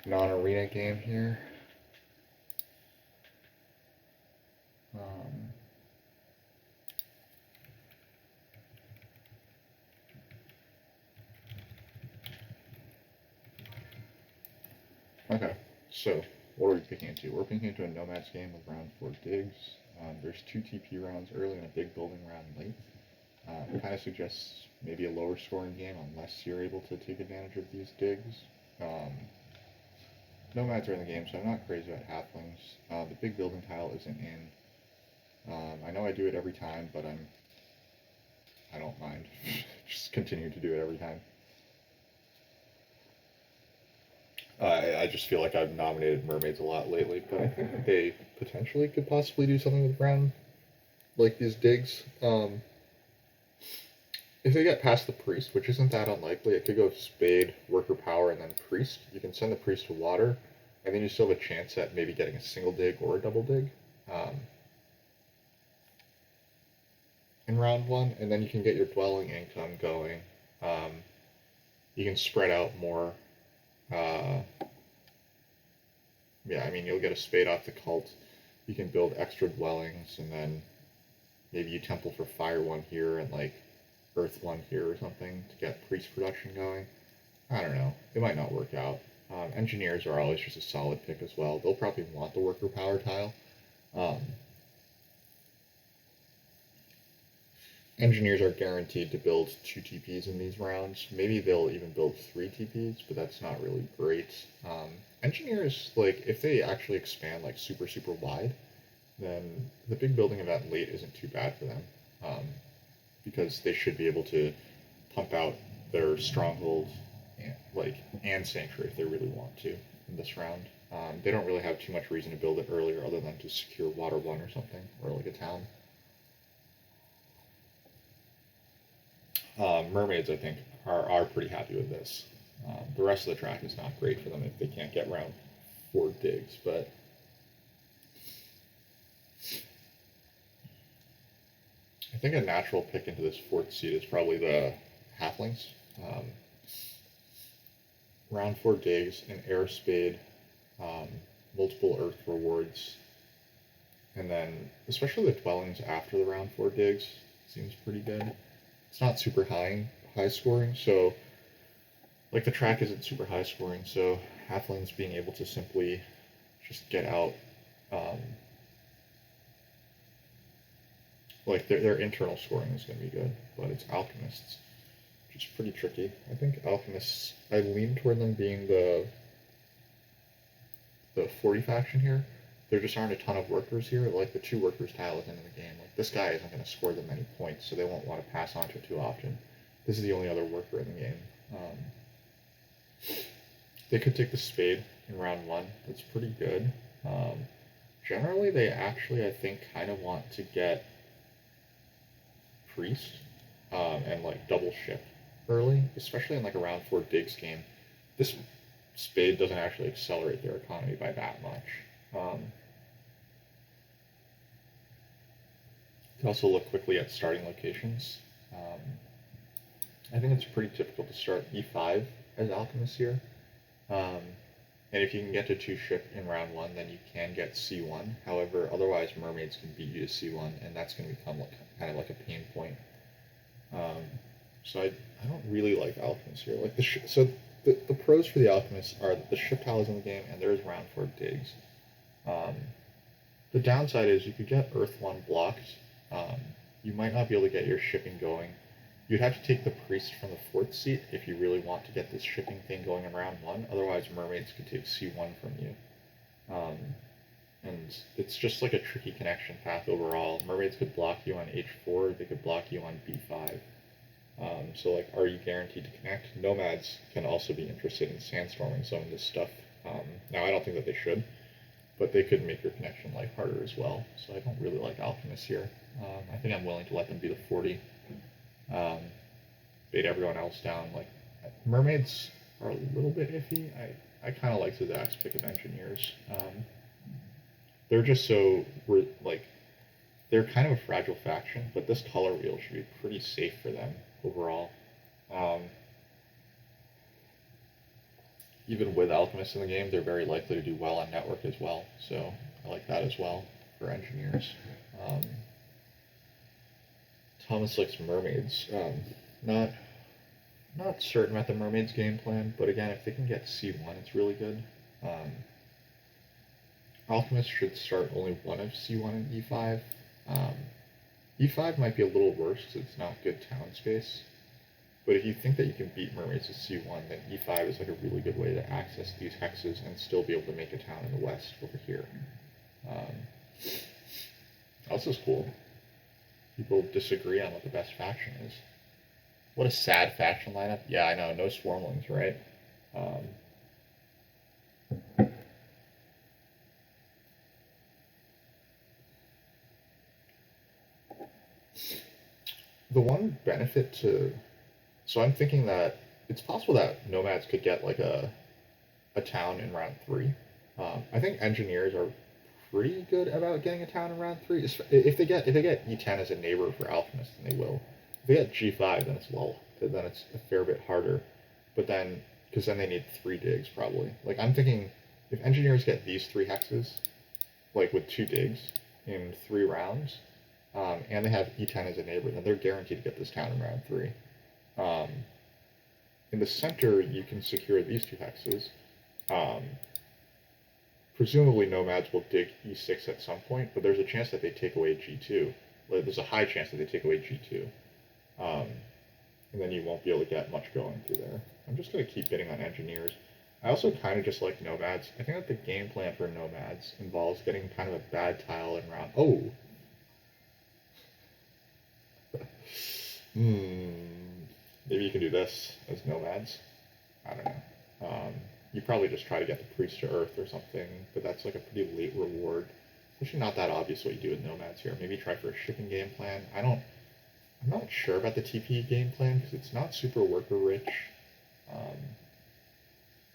non-arena game here. Um, okay, so what are we picking into? We're picking into a nomads game with round 4 digs. There's 2 TP rounds early and a big building round late. It kind of suggests maybe a lower scoring game unless you're able to take advantage of these digs. Um, Nomads are in the game, so I'm not crazy about halflings. The big building tile isn't in. I know I do it every time, but I don't mind. Just continue to do it every time. I just feel like I've nominated mermaids a lot lately, but I think that they potentially could possibly do something with brown, like these digs. If they get past the priest, which isn't that unlikely, it could go spade, worker power, and then priest. You can send the priest to water, and then you still have a chance at maybe getting a single dig or a double dig in round 1, and then you can get your dwelling income going. You can spread out more. Yeah, I mean, you'll get a spade off the cult. You can build extra dwellings, and then maybe you temple for fire 1 here and like earth 1 here or something to get priest production going. I don't know. It might not work out. Engineers are always just a solid pick as well. They'll probably want the worker power tile. Engineers are guaranteed to build 2 TPs in these rounds. Maybe they'll even build 3 TPs, but that's not really great. Engineers, like, if they actually expand like super wide, then the big building event late isn't too bad for them. Because they should be able to pump out their stronghold and sanctuary if they really want to in this round. They don't really have too much reason to build it earlier other than to secure water 1 or something, or like a town. Mermaids, I think, are pretty happy with this. The rest of the track is not great for them if they can't get round 4 digs, but I think a natural pick into this 4th seed is probably the halflings. Round 4 digs, an air spade, multiple earth rewards, and then especially the dwellings after the round 4 digs seems pretty good. It's not super high scoring, so like the track isn't super high scoring, so halflings being able to simply just get out like their internal scoring is going to be good, but it's alchemists, which is pretty tricky. I think alchemists, I lean toward them being the 40 faction here. There just aren't a ton of workers here. Like the 2 workers tile isn't in the game. Like this guy isn't going to score them many points, so they won't want to pass on to it too often. This is the only other worker in the game. They could take the spade in round 1. That's pretty good. Generally, they actually, I think, kind of want to get priest and like double ship early, especially in like a round 4 digs game. This spade doesn't actually accelerate their economy by that much. You can also look quickly at starting locations. I think it's pretty typical to start E5 as alchemists here. And if you can get to 2 ship in round 1, then you can get C1. However, otherwise mermaids can beat you to C1, and that's going to become like, kind of like a pain point. So I don't really like alchemists here. Like the pros for the alchemists are that the ship tile is in the game, and there is round 4 digs. The downside is you could get Earth 1 blocked. You might not be able to get your shipping going. You'd have to take the priest from the 4th seat if you really want to get this shipping thing going in round 1. Otherwise, mermaids could take C1 from you. And it's just like a tricky connection path overall. Mermaids could block you on H4, they could block you on B5. So like, are you guaranteed to connect? Nomads can also be interested in sandstorming some of this stuff. Now, I don't think that they should, but they could make your connection life harder as well. So I don't really like alchemists here. I think I'm willing to let them be the 40. Bait everyone else down. Like mermaids are a little bit iffy. I kind of like Zach's pick of engineers. They're just so like they're kind of a fragile faction, but this color wheel should be pretty safe for them overall. even with alchemists in the game, they're very likely to do well on network as well. So I like that as well for engineers. Um, Thomas likes mermaids. Not not certain about the mermaids game plan, but again, if they can get C1, it's really good. Um, Alchemists should start only one of C1 and E5. Um, E5 might be a little worse because it's not good town space. But if you think that you can beat mermaids with C1, then E5 is like a really good way to access these hexes and still be able to make a town in the west over here. Also is cool. People disagree on what the best faction is. What a sad faction lineup. Yeah, I know. No swarmlings, right? Um, the one benefit to... So I'm thinking that it's possible that nomads could get like a town in round 3. I think engineers are pretty good about getting a town in round 3. If they get E10 as a neighbor for alchemists, then they will. If they get G5, then it's lull. Then it's a fair bit harder. But then, because then they need 3 digs probably. Like I'm thinking, if engineers get these 3 hexes, like with 2 digs in 3 rounds, and they have E10 as a neighbor, then they're guaranteed to get this town in round 3. In the center, you can secure these 2 hexes. Presumably nomads will dig E6 at some point, but there's a chance that they take away G2. Well, there's a high chance that they take away G2. And then you won't be able to get much going through there. I'm just going to keep bidding on engineers. I also kind of just like nomads. I think that the game plan for nomads involves getting kind of a bad tile in round... Oh! Maybe you can do this as nomads. I don't know. You probably just try to get the priest to earth or something, but that's like a pretty late reward. It's actually not that obvious what you do with nomads here. Maybe try for a shipping game plan. I'm not sure about the TP game plan because it's not super worker rich.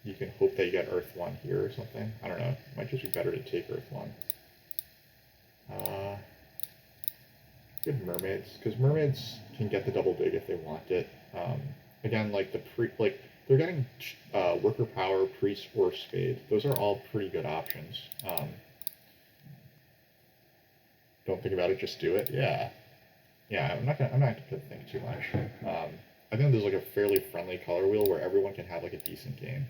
You can hope that you get Earth 1 here or something. I don't know. It might just be better to take Earth 1. Good mermaids, because mermaids can get the double dig if they want it. Again, like they're getting worker power, priest, or spade. Those are all pretty good options. Don't think about it, just do it. Yeah. I'm not gonna think too much. I think there's like a fairly friendly color wheel where everyone can have like a decent game.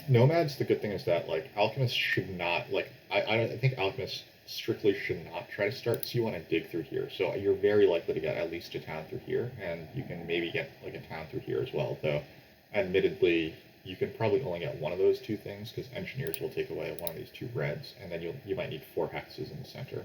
Nomads, the good thing is that like alchemists should not I think alchemists strictly should not try to start C1 and dig through here. So you're very likely to get at least a town through here, and you can maybe get like a town through here as well. Though, admittedly, you can probably only get one of those 2 things because engineers will take away one of these 2 reds, and then you might need 4 hexes in the center.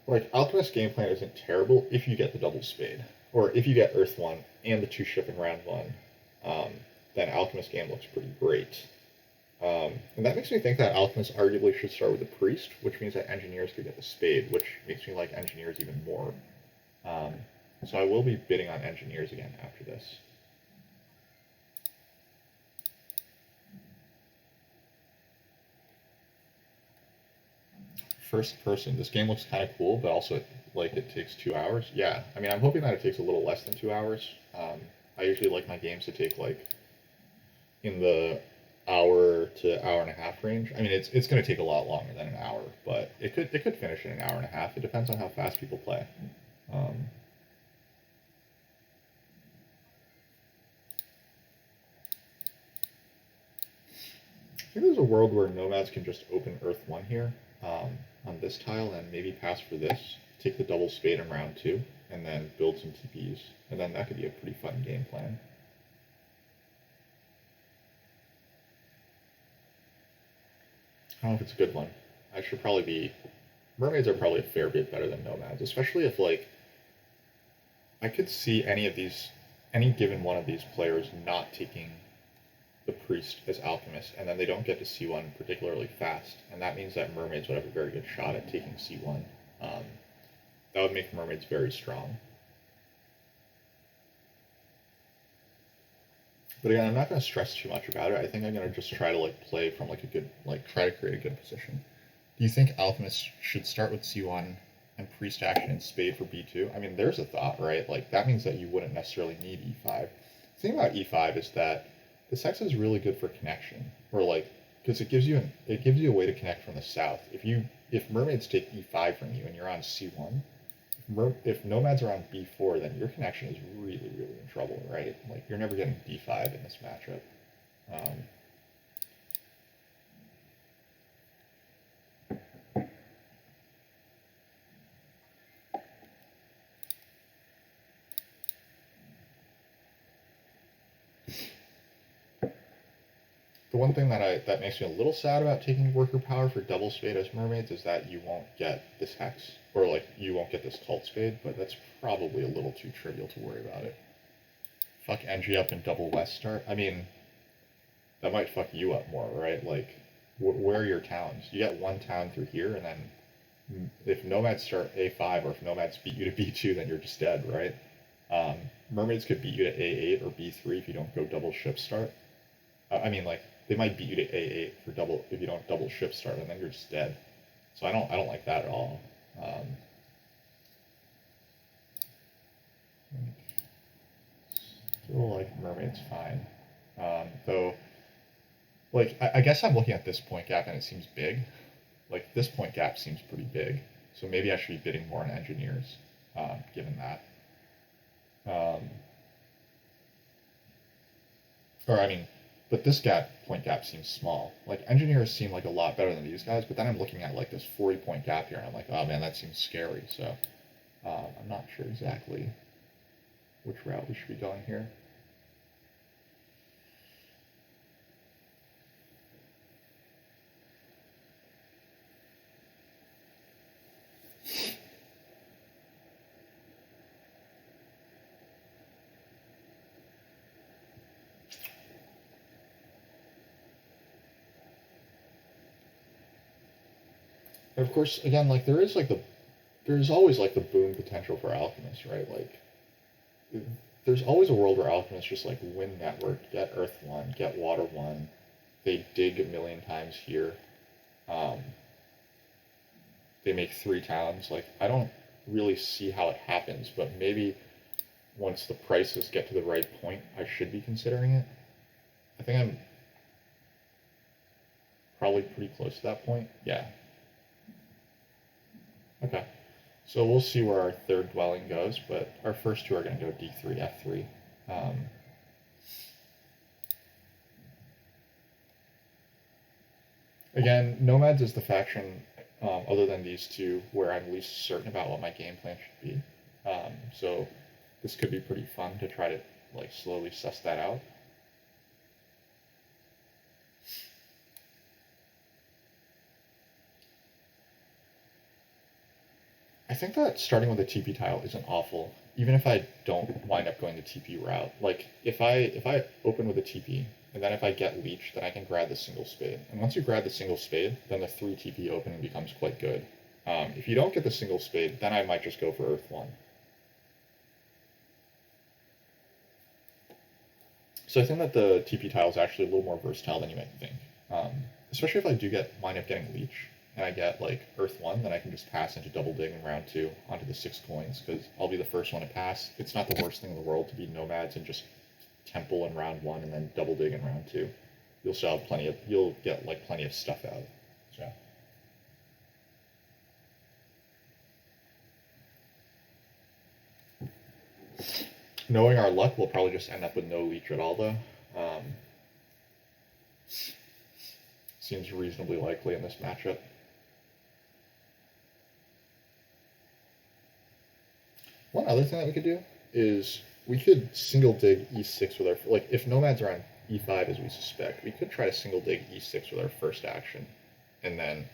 Like, Alchemist game plan isn't terrible if you get the double spade. Or if you get Earth 1 and the 2 ship in round 1, then Alchemist game looks pretty great. And that makes me think that Alchemists arguably should start with the Priest, which means that Engineers could get the Spade, which makes me like Engineers even more. So I will be bidding on Engineers again after this. First person. This game looks kind of cool, but also like it takes 2 hours. Yeah, I mean, I'm hoping that it takes a little less than 2 hours. I usually like my games to take like in the hour to hour and a half range. I mean, it's going to take a lot longer than an hour, but it could finish in an hour and a half. It depends on how fast people play. I think there's a world where nomads can just open Earth 1 here. On this tile, and maybe pass for this, take the double spade in round 2, and then build some TPs, and then that could be a pretty fun game plan. I don't know if it's a good one. I should probably be... Mermaids are probably a fair bit better than nomads, especially if, like, I could see any given one of these players not taking the priest as alchemists, and then they don't get to C1 particularly fast, and that means that mermaids would have a very good shot at taking C1. Um, that would make mermaids very strong. But again, I'm not going to stress too much about it. I think I'm going to just try to like play from like a good, like try to create a good position. Do you think alchemists should start with C1 and priest action and spade for B2? I mean, there's a thought, right? Like that means that you wouldn't necessarily need E5. The thing about E5 is that this hex is really good for connection, or like because it gives you a way to connect from the south. If mermaids take E5 from you and you're on C1, if nomads are on B4, then your connection is really, really in trouble, right? Like you're never getting D5 in this matchup. Um, the one thing that makes me a little sad about taking worker power for double spade as mermaids is that you won't get this hex, or like you won't get this cult spade, but that's probably a little too trivial to worry about it. Fuck NG up and double west start. I mean, that might fuck you up more, right? Like, where are your towns? You get one town through here, and then if nomads start A5 or if nomads beat you to B2, then you're just dead, right? Mermaids could beat you to A8 or B3 if you don't go double ship start. I mean, like, they might beat you to A8 for double if you don't double ship start, and then you're just dead. So I don't like that at all. Still like mermaids fine. Though, like I guess I'm looking at this point gap and it seems big. Like this point gap seems pretty big. So maybe I should be bidding more on engineers, given that. Or I mean, but this point gap seems small. Like engineers seem like a lot better than these guys, but then I'm looking at like this 40-point gap here, and I'm like, oh man, that seems scary. So I'm not sure exactly which route we should be going here. And of course, again, like there's always like the boom potential for alchemists, right? Like there's always a world where alchemists just like win network, get earth 1, get water 1, they dig a million times here, um, they make 3 towns. Like I don't really see how it happens, but maybe once the prices get to the right point, I should be considering it. I think I'm probably pretty close to that point. Yeah. Okay. So we'll see where our third dwelling goes, but our first two are going to go D3, F3. Again, Nomads is the faction, other than these two, where I'm least certain about what my game plan should be. So this could be pretty fun to try to like slowly suss that out. I think that starting with a TP tile isn't awful, even if I don't wind up going the TP route. Like if I open with a TP, and then if I get leech, then I can grab the single spade. And once you grab the single spade, then the 3 TP opening becomes quite good. If you don't get the single spade, then I might just go for Earth 1. So I think that the TP tile is actually a little more versatile than you might think. Especially if I do wind up getting leech, and I get like Earth 1, then I can just pass into double dig in round 2 onto the 6 coins, because I'll be the first one to pass. It's not the worst thing in the world to be nomads and just temple in round 1 and then double dig in round 2. You'll still have you'll get like plenty of stuff out. So. Knowing our luck, we'll probably just end up with no leech at all, though. Seems reasonably likely in this matchup. One other thing that we could do is we could single dig e6 with our, like if nomads are on e5 as we suspect, we could try to single dig e6 with our first action, and then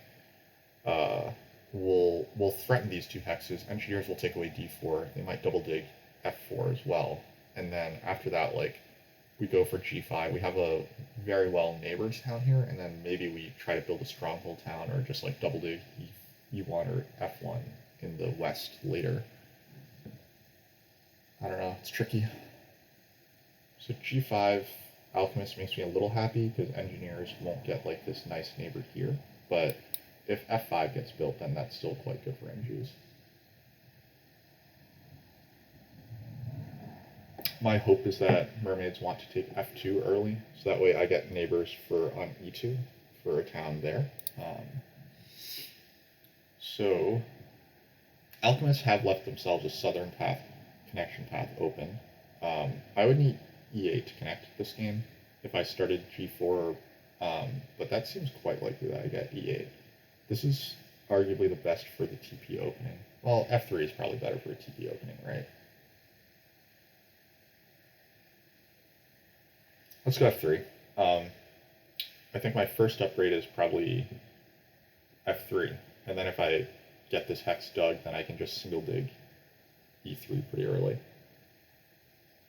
we'll threaten these 2 hexes. Engineers will take away d4. They might double dig f4 as well, and then after that, like we go for G5. We have a very well neighbors town here, and then maybe we try to build a stronghold town or just like double dig E1 or F1 in the west later. I don't know, it's tricky. So G5 alchemist makes me a little happy because engineers won't get like this nice neighbor here, but if F5 gets built, then that's still quite good for NGs. My hope is that mermaids want to take F2 early, so that way I get neighbors for on E2 for a town there. So alchemists have left themselves a southern path, connection path open. I would need E8 to connect this game if I started G4, but that seems quite likely that I get E8. This is arguably the best for the TP opening. Well, F3 is probably better for a TP opening, right? Let's go F3. I think my first upgrade is probably F3, and then if I get this hex dug, then I can just single dig E3 pretty early.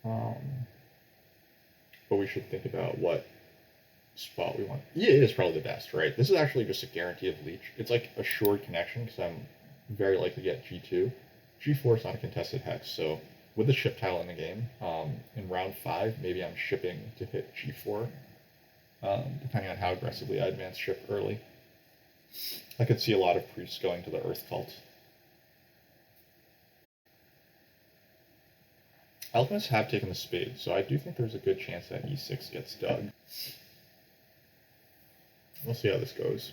But we should think about what spot we want. E8 is probably the best, right? This is actually just a guarantee of leech. It's like a assured connection because I'm very likely to get G2. G4 is not a contested hex, so with the ship tile in the game, in round 5, maybe I'm shipping to hit G4, depending on how aggressively I advance ship early. I could see a lot of priests going to the Earth Cult. Alchemists have taken the spade, so I do think there's a good chance that E6 gets dug. We'll see how this goes.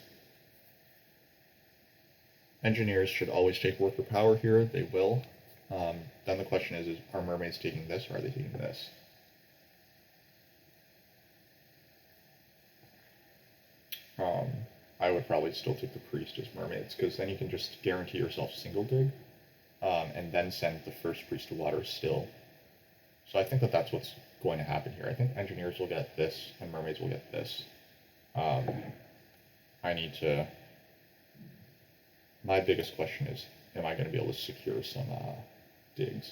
Engineers should always take worker power here. They will. Then the question is are mermaids taking this or are they taking this? I would probably still take the priest as mermaids because then you can just guarantee yourself single dig and then send the first priest to water still. So I think that that's what's going to happen here. I think engineers will get this and mermaids will get this. I need to... My biggest question is, am I going to be able to secure some digs?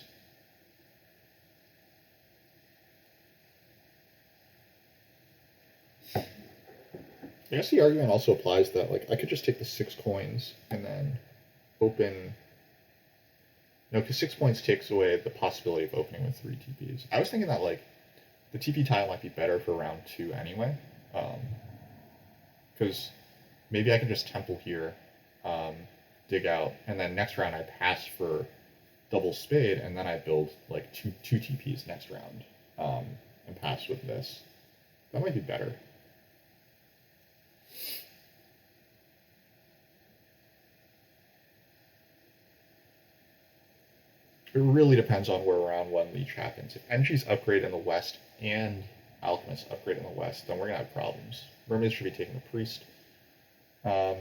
I guess the argument also applies that like I could just take the 6 coins and then open... No, because 6 points takes away the possibility of opening with 3 TPs. I was thinking that like the TP tile might be better for round 2 anyway. Because maybe I can just temple here, dig out, and then next round I pass for double spade, and then I build like two TPs next round, and pass with this. That might be better. It really depends on where round 1 leech happens. If Energy's upgrade in the west and Alchemist upgrade in the west, then we're going to have problems. Mermaids should be taking the priest. Yeah,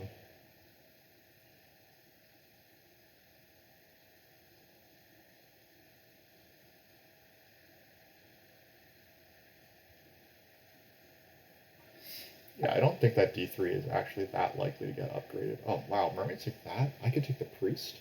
I don't think that D3 is actually that likely to get upgraded. Oh, wow, mermaids take that? I could take the priest.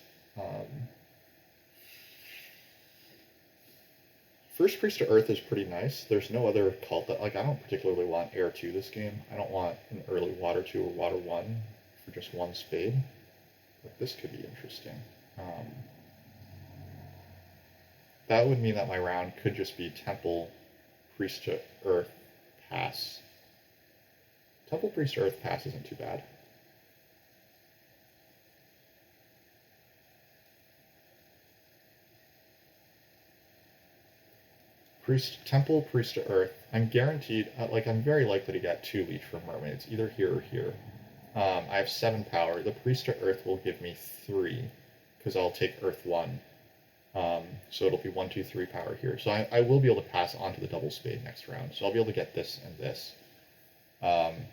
First priest to earth is pretty nice. There's no other cult that, like, I don't particularly want air 2 this game. I don't want an early water 2 or water 1 for just 1 spade. But this could be interesting. That would mean that my round could just be temple, priest to earth, pass. Temple, priest to earth, pass isn't too bad. Priest, temple, priest to earth. I'm guaranteed, like, I'm very likely to get 2 leech from mermaids, either here or here. I have 7 power. The priest to earth will give me 3, because I'll take earth 1. So it'll be 1, 2, 3 power here. So I will be able to pass on to the double spade next round. So I'll be able to get this and this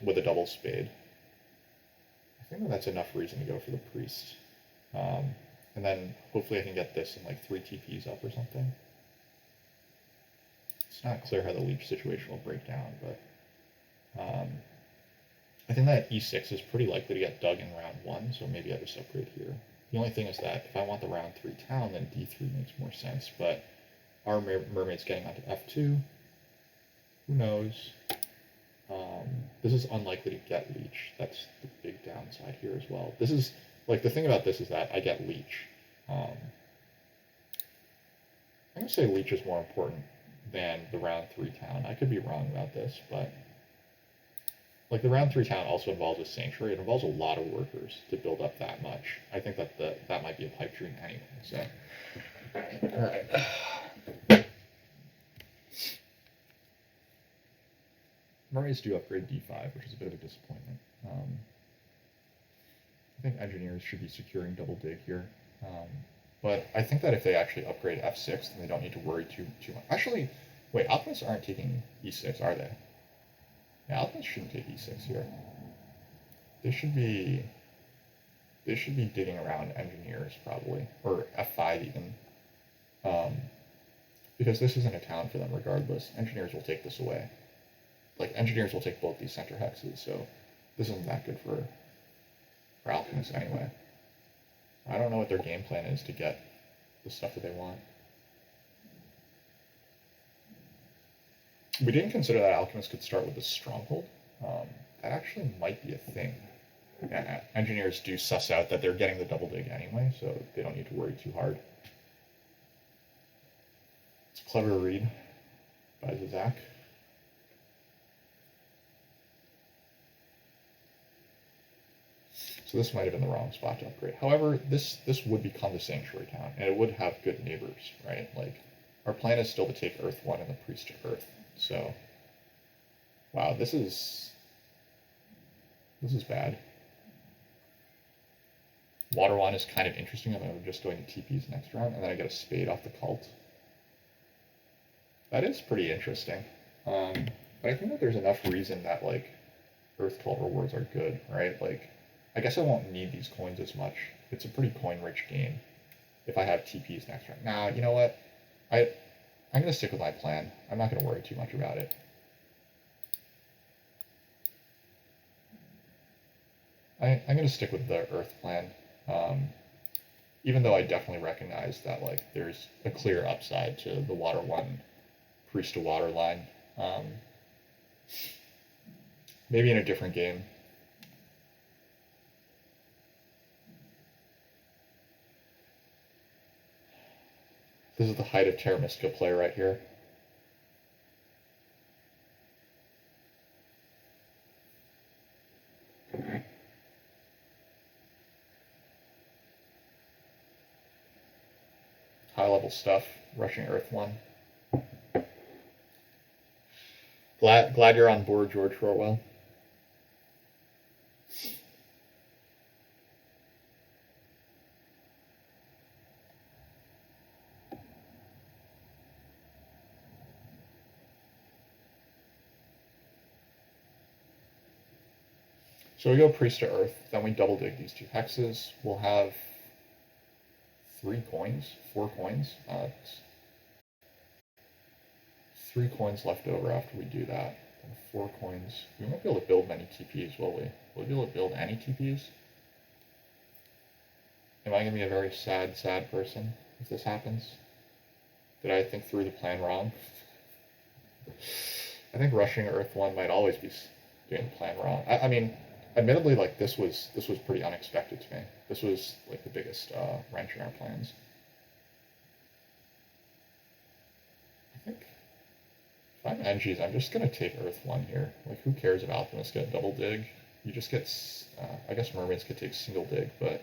with a double spade. I think that's enough reason to go for the priest. And then hopefully I can get this in like 3 TPs up or something. It's not clear how the leech situation will break down, but I think that E6 is pretty likely to get dug in round 1, so maybe I just upgrade here. The only thing is that if I want the round 3 town, then D3 makes more sense, but are mermaids getting onto F2? Who knows? This is unlikely to get leech. That's the big downside here as well. This is, like, the thing about this is that I get leech. I'm going to say leech is more important than the round 3 town. I could be wrong about this, but like the round 3 town also involves a sanctuary. It involves a lot of workers to build up that much. I think that that might be a pipe dream anyway. So, all right. Mermaids do upgrade D5, which is a bit of a disappointment. I think engineers should be securing double dig here. But I think that if they actually upgrade F6, then they don't need to worry too much. Actually, wait, alchemists aren't taking E6, are they? Yeah, alchemists shouldn't take E6 here. They should be digging around engineers probably, or F5 even. Because this isn't a town for them regardless. Engineers will take this away. Like, engineers will take both these center hexes, so this isn't that good for alchemists anyway. I don't know what their game plan is to get the stuff that they want. We didn't consider that alchemists could start with a stronghold. That actually might be a thing. Yeah, engineers do suss out that they're getting the double dig anyway, so they don't need to worry too hard. It's a clever read by Zach. So this might have been the wrong spot to upgrade. However, this would become the sanctuary town, and it would have good neighbors, right? Like, our plan is still to take Earth 1 and the priest to Earth. So, wow, this is bad. Water 1 is kind of interesting. I'm just going to TPs next round, and then I get a spade off the cult. That is pretty interesting. But I think that there's enough reason that, like, Earth cult rewards are good, right? Like, I guess I won't need these coins as much. It's a pretty coin-rich game if I have TPs next round. Nah, you know what? I'm going to stick with my plan. I'm not going to worry too much about it. I'm going to stick with the Earth plan. Even though I definitely recognize that, like, there's a clear upside to the Water 1 Priest to Water line. Maybe in a different game. This is the height of Terra Mystica play right here. High level stuff, rushing Earth 1. Glad you're on board, George Orwell. So we go priest to Earth, then we double dig these 2 hexes. We'll have 4 coins. 3 coins left over after we do that. And 4 coins. We won't be able to build many TPs, will we? Will we be able to build any TPs? Am I going to be a very sad person if this happens? Did I think through the plan wrong? I think rushing Earth 1 might always be doing the plan wrong. I mean, admittedly, like, this was pretty unexpected to me. This was, like, the biggest wrench in our plans. I think if I'm NGs, I'm just going to take Earth 1 here. Like, who cares if alchemists get double dig? You just get, I guess mermaids could take single dig, but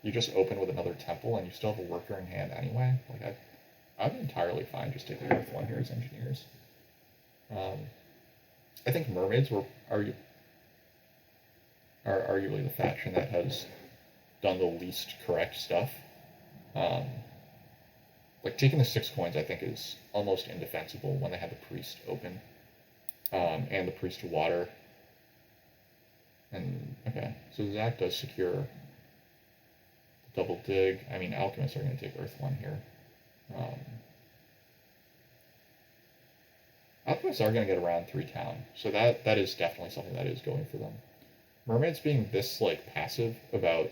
you just open with another temple and you still have a worker in hand anyway. Like, I'm entirely fine just taking Earth 1 here as engineers. I think mermaids are arguably the faction that has done the least correct stuff. Like, taking the 6 coins, I think, is almost indefensible when they had the priest open, and the priest to water. And, okay, so Zach does secure the double dig. I mean, alchemists are going to take Earth 1 here. Alchemists are going to get around 3 town, so that is definitely something that is going for them. Mermaids being this, like, passive about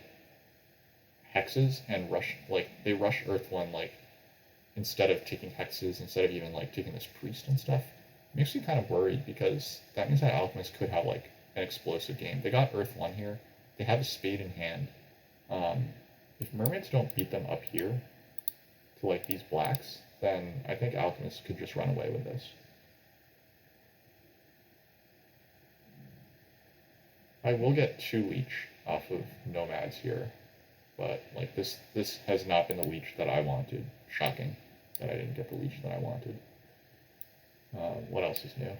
hexes and they rush Earth 1, like, instead of taking hexes, instead of even, like, taking this priest and stuff. Makes me kind of worried because that means that alchemists could have like an explosive game. They got Earth 1 here. They have a spade in hand. Um, if mermaids don't beat them up here to like these blacks, then I think alchemists could just run away with this. I will get 2 leech off of nomads here, but like this has not been the leech that I wanted. Shocking that I didn't get the leech that I wanted. What else is new?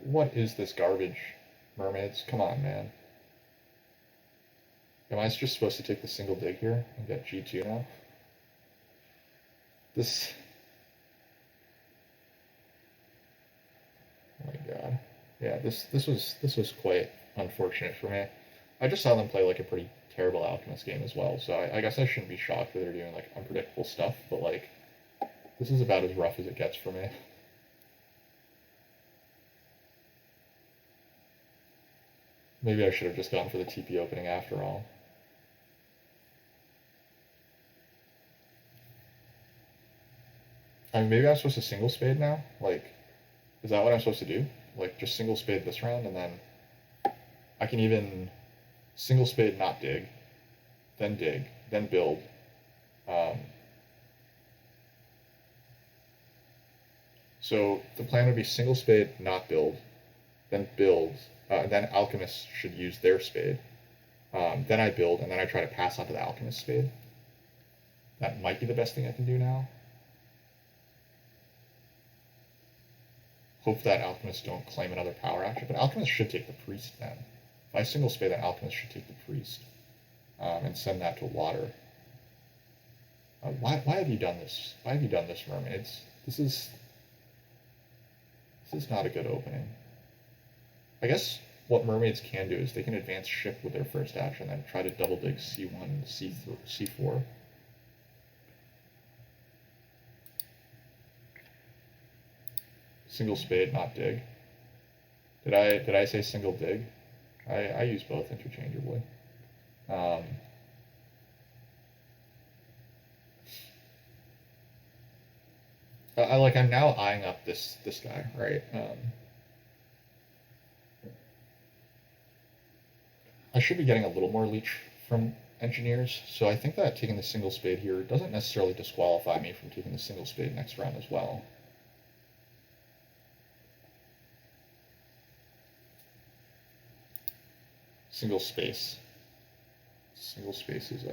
What is this garbage? Mermaids? Come on, man. Am I just supposed to take the single dig here and get G2 now? This... Oh my god. Yeah, this was quite unfortunate for me. I just saw them play like a pretty terrible alchemist game as well, so I guess I shouldn't be shocked that they're doing like unpredictable stuff, but like this is about as rough as it gets for me. Maybe I should have just gone for the TP opening after all. I mean, maybe I'm supposed to single spade now? Like, is that what I'm supposed to do? Like, just single spade this round, and then I can even single spade not dig, then build. Um, so the plan would be single spade, not build, then build, then alchemists should use their spade. Then I build, and then I try to pass on to the alchemist spade. That might be the best thing I can do now. Hope that alchemists don't claim another power action, but alchemists should take the priest then. If I single spade, then alchemists should take the priest and send that to water. Why have you done this? Why have you done this, mermaids? This is not a good opening. I guess what mermaids can do is they can advance ship with their first action, then try to double dig C1, C3, C4. Single spade, not dig. Did I say single dig? I use both interchangeably. I'm now eyeing up this guy, right? I should be getting a little more leech from engineers, so I think that taking the single spade here doesn't necessarily disqualify me from taking the single spade next round as well. Single space. Single space is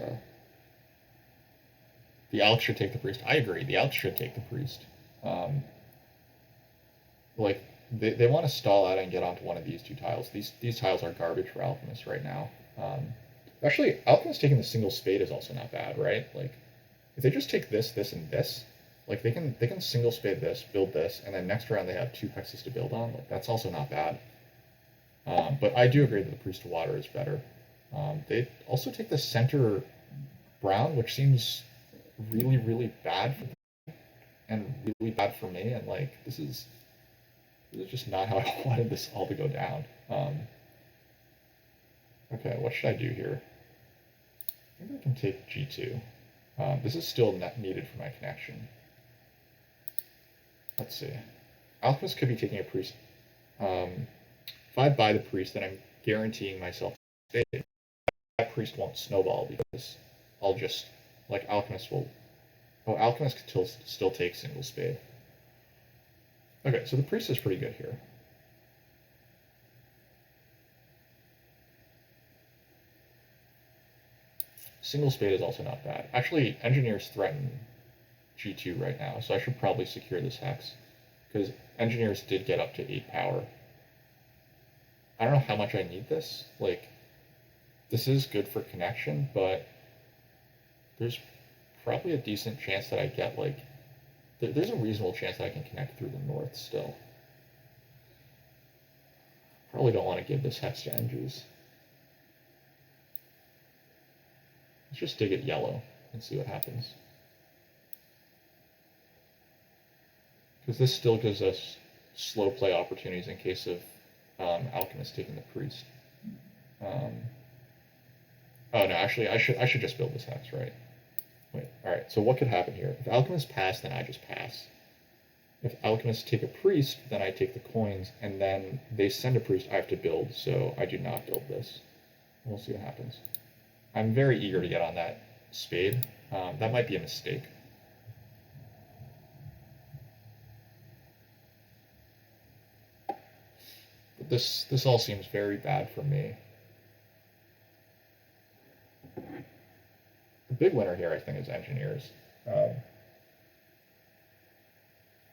the Alch should take the priest. I agree. The Alch should take the priest. Like they want to stall out and get onto one of these 2 tiles. These tiles are garbage for alchemists right now. Actually, alchemists taking the single spade is also not bad, right? Like if they just take this, this, and this, like they can single spade this, build this, and then next round they have 2 hexes to build on. Like that's also not bad. But I do agree that the priest to water is better. They also take the center brown, which seems really, really bad for them and really bad for me. And like this is just not how I wanted this all to go down. Okay, what should I do here? Maybe I can take G2. This is still needed for my connection. Let's see. Alchemist could be taking a priest. If I buy the priest, then I'm guaranteeing myself spade. That priest won't snowball because I'll just, like, alchemist will... Oh, alchemist can still take single spade. Okay, so the priest is pretty good here. Single spade is also not bad. Actually, engineers threaten G2 right now, so I should probably secure this hex. Because engineers did get up to 8 power. I don't know how much I need this. Like, this is good for connection, but there's probably a decent chance that I get, like, there's a reasonable chance that I can connect through the north still. Probably don't want to give this hex to NGs. Let's just dig it yellow and see what happens. Because this still gives us slow play opportunities in case of Alchemist taking the priest. Oh no, actually, I should just build this hex, right? Wait, all right. So what could happen here? If alchemists pass, then I just pass. If alchemists take a priest, then I take the coins, and then they send a priest I have to build, so I do not build this. We'll see what happens. I'm very eager to get on that spade. That might be a mistake. But this all seems very bad for me. The big winner here, I think, is engineers.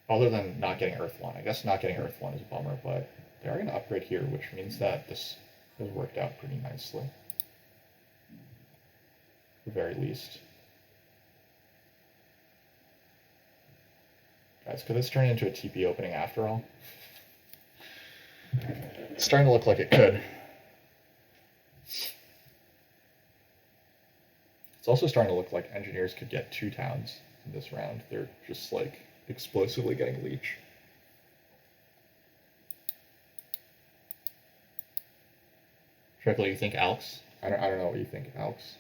Other than not getting Earth 1. I guess not getting Earth 1 is a bummer, but they are going to upgrade here, which means that this has worked out pretty nicely. At the very least. Guys, could this turn into a TP opening after all? It's starting to look like it could. It's also starting to look like engineers could get 2 towns in this round. They're just like explosively getting leech. Trickle, you think Alx? I don't know what you think, Alx.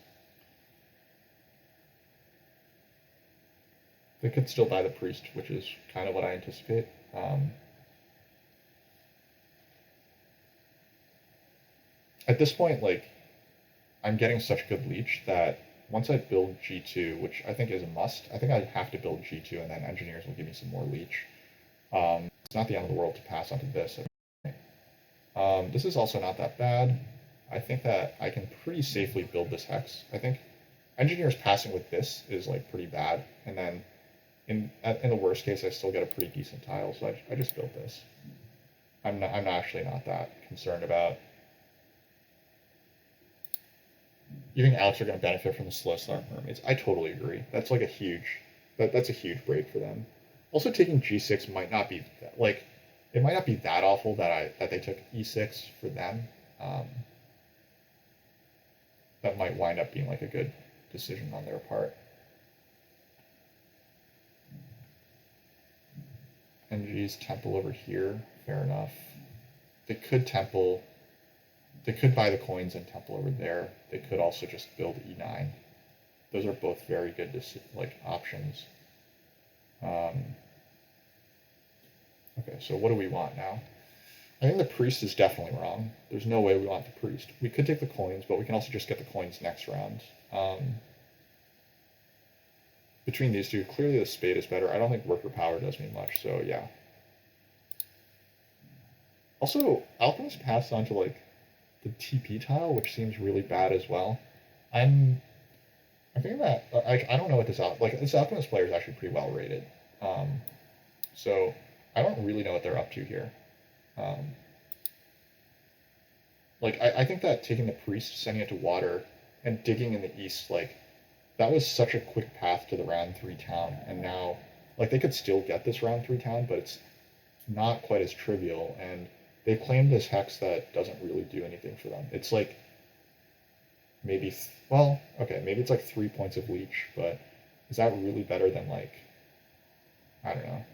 They could still buy the priest, which is kind of what I anticipate. At this point, like, I'm getting such good leech that once I build G2, which I think is a must, I think I have to build G2 and then engineers will give me some more leech. It's not the end of the world to pass onto this. This is also not that bad. I think that I can pretty safely build this hex. I think engineers passing with this is like pretty bad, and then in the worst case, I still get a pretty decent tile, so I just built this. I'm actually not that concerned about. You think Alex are going to benefit from the slow start mermaids? I totally agree. That's like a huge, that's a huge break for them. Also, taking G6 might not be like, it might not be that awful that they took E6 for them. That might wind up being like a good decision on their part. NG's temple over here, fair enough. They could temple. They could buy the coins and temple over there. They could also just build E9. Those are both very good like options. Okay, so what do we want now? I think the priest is definitely wrong. There's no way we want the priest. We could take the coins, but we can also just get the coins next round. Between these two, clearly the spade is better. I don't think worker power does me much, so yeah. Also, alchemists pass on to like the TP tile, which seems really bad as well. I'm thinking that I don't know what this alchemist player is actually pretty well rated. So I don't really know what they're up to here. Like I think that taking the priest, sending it to water, and digging in the east, like that was such a quick path to the round 3 town, and now like they could still get this round 3 town, but it's not quite as trivial, and they claimed this hex that doesn't really do anything for them. It's like maybe, well, okay, maybe it's like 3 points of leech, but is that really better than like, I don't know.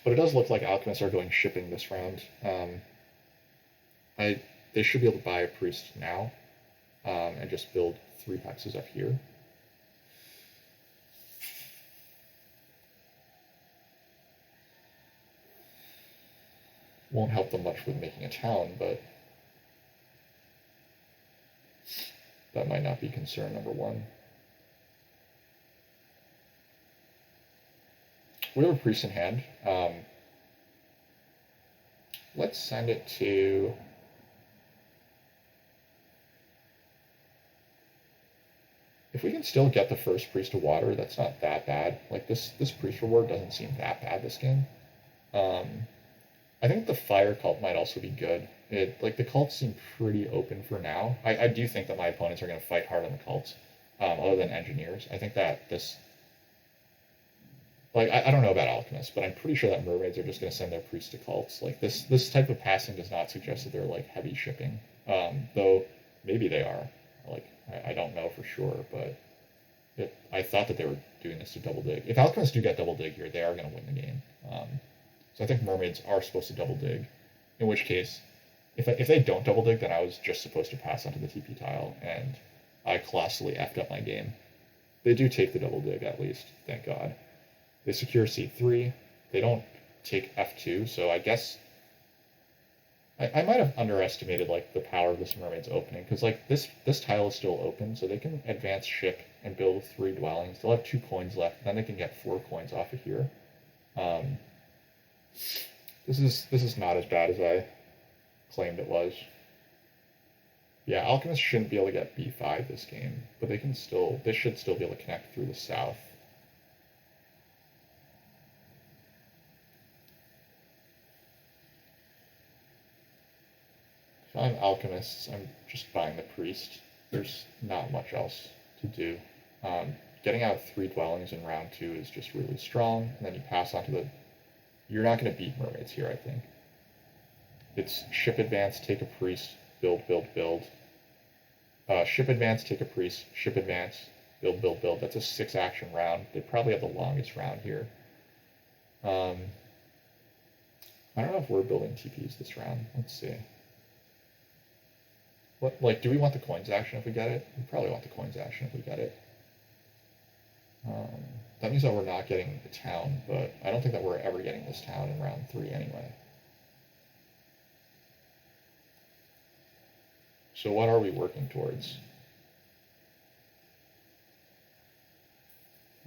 But it does look like alchemists are going shipping this round. They should be able to buy a priest now, and just build 3 hexes up here. Won't help them much with making a town, but that might not be concern number 1. We have a priest in hand. Let's send it to... If we can still get the first priest to water, that's not that bad. Like this priest reward doesn't seem that bad this game. I think the fire cult might also be good. Like the cults seem pretty open for now. I do think that my opponents are going to fight hard on the cults, other than engineers. I think that this, like I don't know about alchemists, but I'm pretty sure that mermaids are just going to send their priests to cults. Like this type of passing does not suggest that they're like heavy shipping, though maybe they are. Like I don't know for sure, but I thought that they were doing this to double dig. If alchemists do get double dig here, they are going to win the game. So I think mermaids are supposed to double dig, in which case If they don't double dig, then I was just supposed to pass onto the TP tile, and I colossally effed up my game. They do take the double dig at least, thank God. They secure C3. They don't take F2, so I guess I might have underestimated like the power of this mermaid's opening, because like this tile is still open, so they can advance ship and build 3 dwellings. They'll have 2 coins left, then they can get 4 coins off of here. This is not as bad as I claimed it was. Yeah, alchemists shouldn't be able to get B5 this game, but they should still be able to connect through the south. If I'm alchemists, I'm just buying the priest. There's not much else to do. Getting out 3 dwellings in round 2 is just really strong, and then you pass on to the... You're not going to beat mermaids here, I think. It's ship advance, take a priest, build, build, build. Ship advance, take a priest, ship advance, build, build, build. That's a 6-action round. They probably have the longest round here. I don't know if we're building TPs this round. Let's see. What, like, do we want the coins action if we get it? We probably want the coins action if we get it. That means that we're not getting the town, but I don't think that we're ever getting this town in round 3 anyway. So what are we working towards?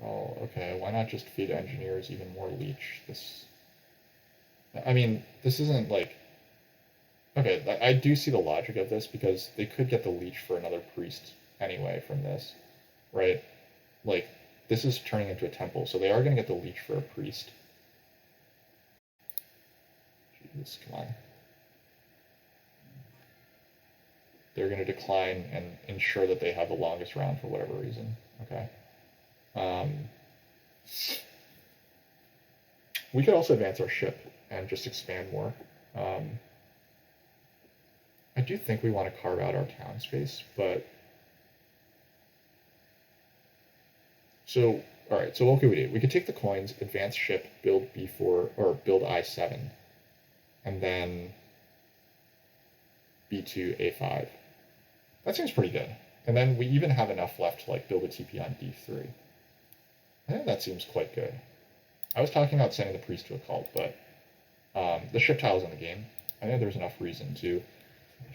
Oh, okay, why not just feed engineers even more leech? I mean, this isn't like... Okay, I do see the logic of this, because they could get the leech for another priest anyway from this, right? Like, this is turning into a temple, so they are going to get the leech for a priest. Jesus, come on. They're going to decline and ensure that they have the longest round for whatever reason. Okay. We could also advance our ship and just expand more. I do think we want to carve out our town space, but... So, alright, so what could we do? We could take the coins, advance ship, build B4, or build I7, and then B2, A5. That seems pretty good. And then we even have enough left to like build a TP on D3. I think that seems quite good. I was talking about sending the priest to a cult, but the ship tile's in the game. I think there's enough reason to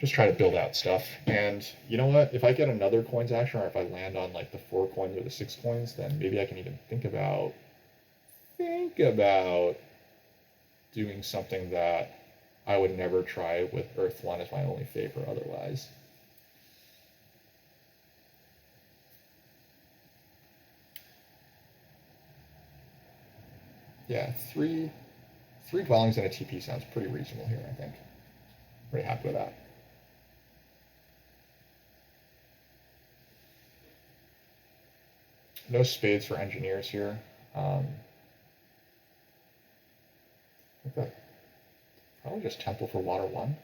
just try to build out stuff. And you know what? If I get another coins action, or if I land on like the 4 coins or the 6 coins, then maybe I can even think about doing something that I would never try with Earth 1 as my only favor otherwise. Yeah, three dwellings and a TP sounds pretty reasonable here, I think. Pretty happy with that. No spades for engineers here. I think that probably just temple for water 1.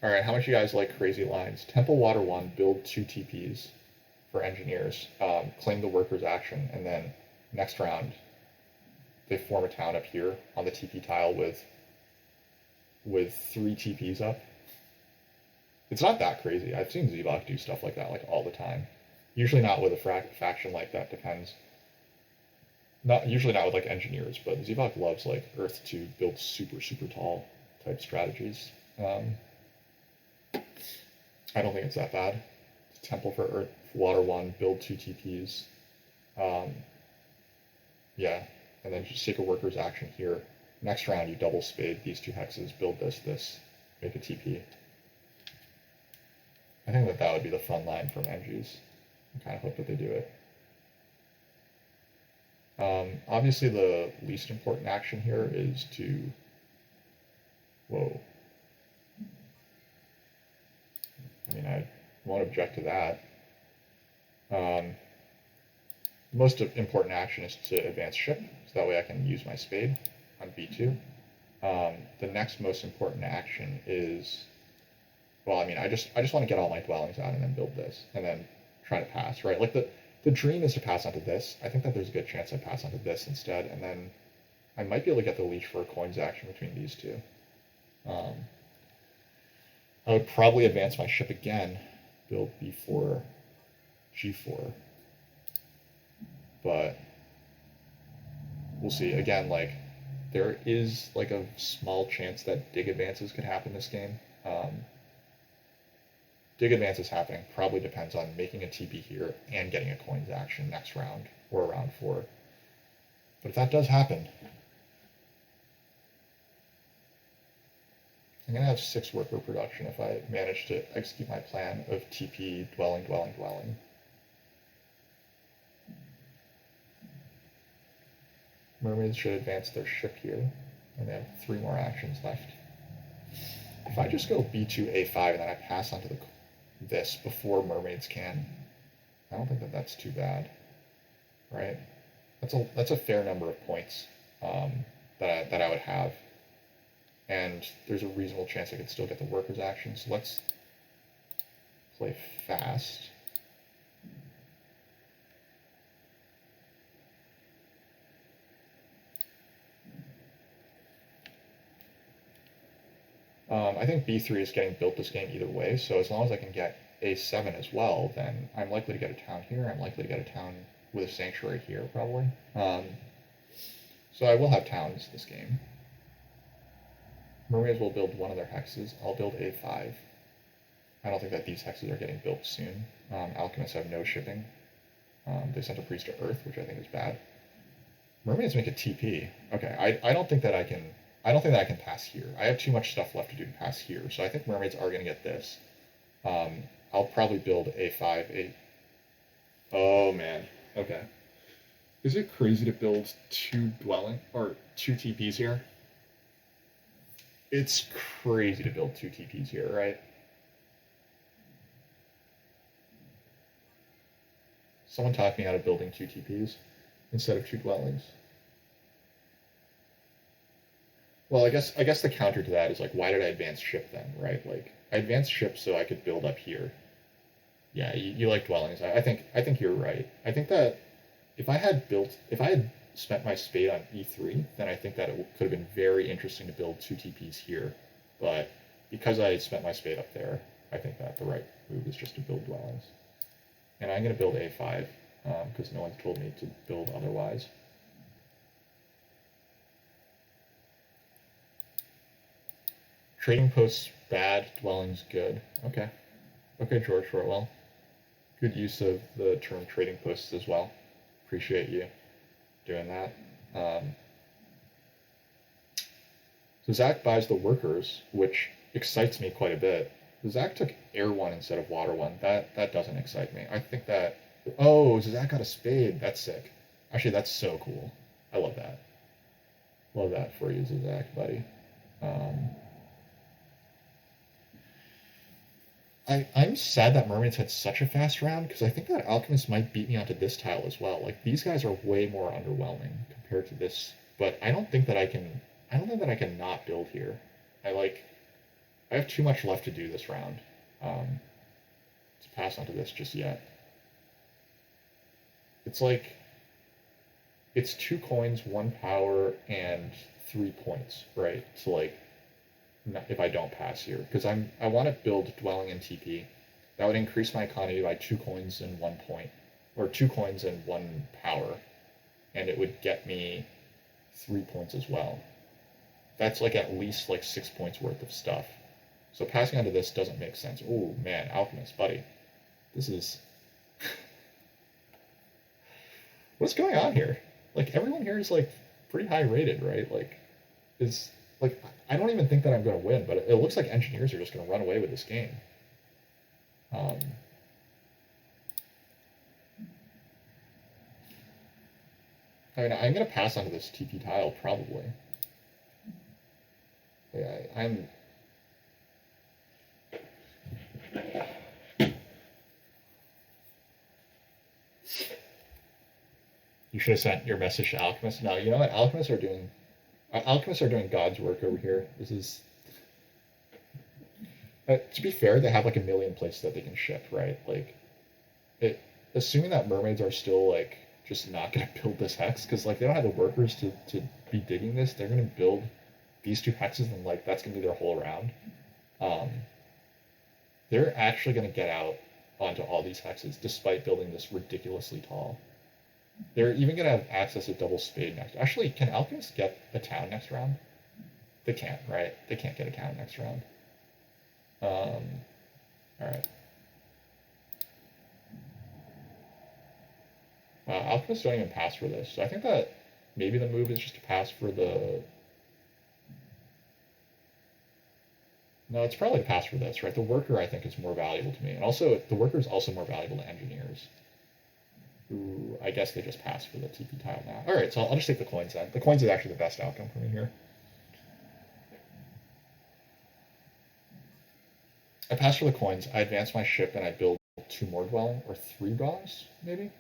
Alright, how much you guys like crazy lines? Temple water 1, build 2 TPs for engineers, claim the workers action, and then next round they form a town up here on the TP tile with 3 TPs up. It's not that crazy. I've seen Zebok do stuff like that like all the time. Usually not with a faction like that, depends. Usually not with like engineers, but Zebok loves like Earth to build super, super tall type strategies. I don't think it's that bad. Temple for Earth, water 1, build 2 TPs. Yeah, and then just take a worker's action here. Next round, you double spade these 2 hexes, build this, make a TP. I think that would be the fun line from Engis. I kind of hope that they do it. Obviously, the least important action here is to... Whoa. I mean, I won't object to that. The most important action is to advance ship, so that way I can use my spade on B2. The next most important action is... Well, I mean, I just want to get all my dwellings out and then build this, and then try to pass, right? Like, the dream is to pass onto this. I think that there's a good chance I pass onto this instead, and then I might be able to get the leech for a coins action between these two. Um, I would probably advance my ship again, build B4, G4, but we'll see. Again, like, there is like a small chance that dig advances could happen this game. Dig advances happening probably depends on making a TP here and getting a coins action next round or round 4. But if that does happen, I'm going to have 6 worker production if I manage to execute my plan of TP, dwelling, dwelling, dwelling. Mermaids should advance their ship here, and they have 3 more actions left. If I just go B2, A5, and then I pass onto this before mermaids can, I don't think that that's too bad, right? That's a fair number of points that I would have, and there's a reasonable chance I could still get the workers action. So let's play fast. I think B3 is getting built this game either way, so as long as I can get A7 as well, then I'm likely to get a town here. I'm likely to get a town with a sanctuary here, probably. So I will have towns this game. Mermaids will build one of their hexes. I'll build A5. I don't think that these hexes are getting built soon. Alchemists have no shipping. They sent a priest to Earth, which I think is bad. Mermaids make a TP. Okay, I don't think that I can. I don't think that I can pass here. I have too much stuff left to do to pass here, so I think mermaids are going to get this. I'll probably build A5. Oh man. Okay. Is it crazy to build 2 TPs here? It's crazy to build 2 TPs here, right? Someone taught me how to building 2 TPs instead of 2 dwellings. Well, I guess the counter to that is like, why did I advance ship then, right? Like, I advanced ship so I could build up here. Yeah, you like dwellings. I think you're right. I think that if I had spent my spade on E3, then I think that it could have been very interesting to build 2 TPs here. But because I spent my spade up there, I think that the right move is just to build dwellings. And I'm going to build A5 because no one's told me to build otherwise. Trading posts bad, dwellings good. Okay. Okay, George Shortwell. Good use of the term trading posts as well. Appreciate you doing that. So Zach buys the workers, which excites me quite a bit. Zach took air 1 instead of water 1. That doesn't excite me. I think that... Oh, Zach got a spade. That's sick. Actually, that's so cool. I love that. Love that for you, Zach, buddy. I'm sad that mermaids had such a fast round because I think that alchemists might beat me onto this tile as well. Like, these guys are way more underwhelming compared to this, but I don't think that I can not build here. I have too much left to do this round to pass onto this just yet. It's like it's 2 coins, 1 power, and 3 points, right? So like, if I don't pass here, because I want to build dwelling and TP. That would increase my economy by 2 coins and 1 point, or 2 coins and 1 power, and it would get me 3 points as well. That's like at least like 6 points worth of stuff. So passing onto this doesn't make sense. Oh man, alchemist, buddy, this is what's going on here? Like, everyone here is like pretty high rated, right? Like, is like, I don't even think that I'm going to win, but it looks like engineers are just going to run away with this game. I mean, I'm going to pass onto this TP tile, probably. Yeah, I'm... You should have sent your message to Alchemists. No, you know what? Alchemists are doing God's work over here. This is... to be fair, they have like a million places that they can ship, right? Like, assuming that mermaids are still like just not going to build this hex because like they don't have the workers to be digging this. They're going to build these 2 hexes and like that's going to be their whole round. They're actually going to get out onto all these hexes despite building this ridiculously tall. They're even going to have access to double spade next. Actually, can alchemists get a town next round? They can't, right? They can't get a town next round. All right. Alchemists don't even pass for this. So I think that maybe the move is just to pass for the... No, it's probably to pass for this, right? The worker, I think, is more valuable to me. And also, the worker is also more valuable to engineers. Who, I guess they just pass for the TP tile now. All right, so I'll just take the coins then. The coins is actually the best outcome for me here. I pass for the coins, I advance my ship, and I build 2 more dwelling, or 3 dwellings, maybe?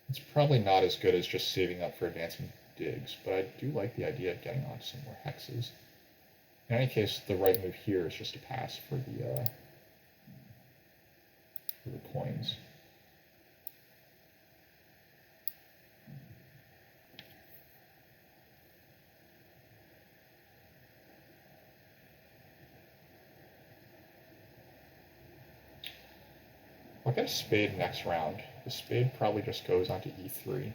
It's probably not as good as just saving up for advancing digs, but I do like the idea of getting onto some more hexes. In any case, the right move here is just to pass for the coins. I'll get a spade next round. The spade probably just goes onto e3.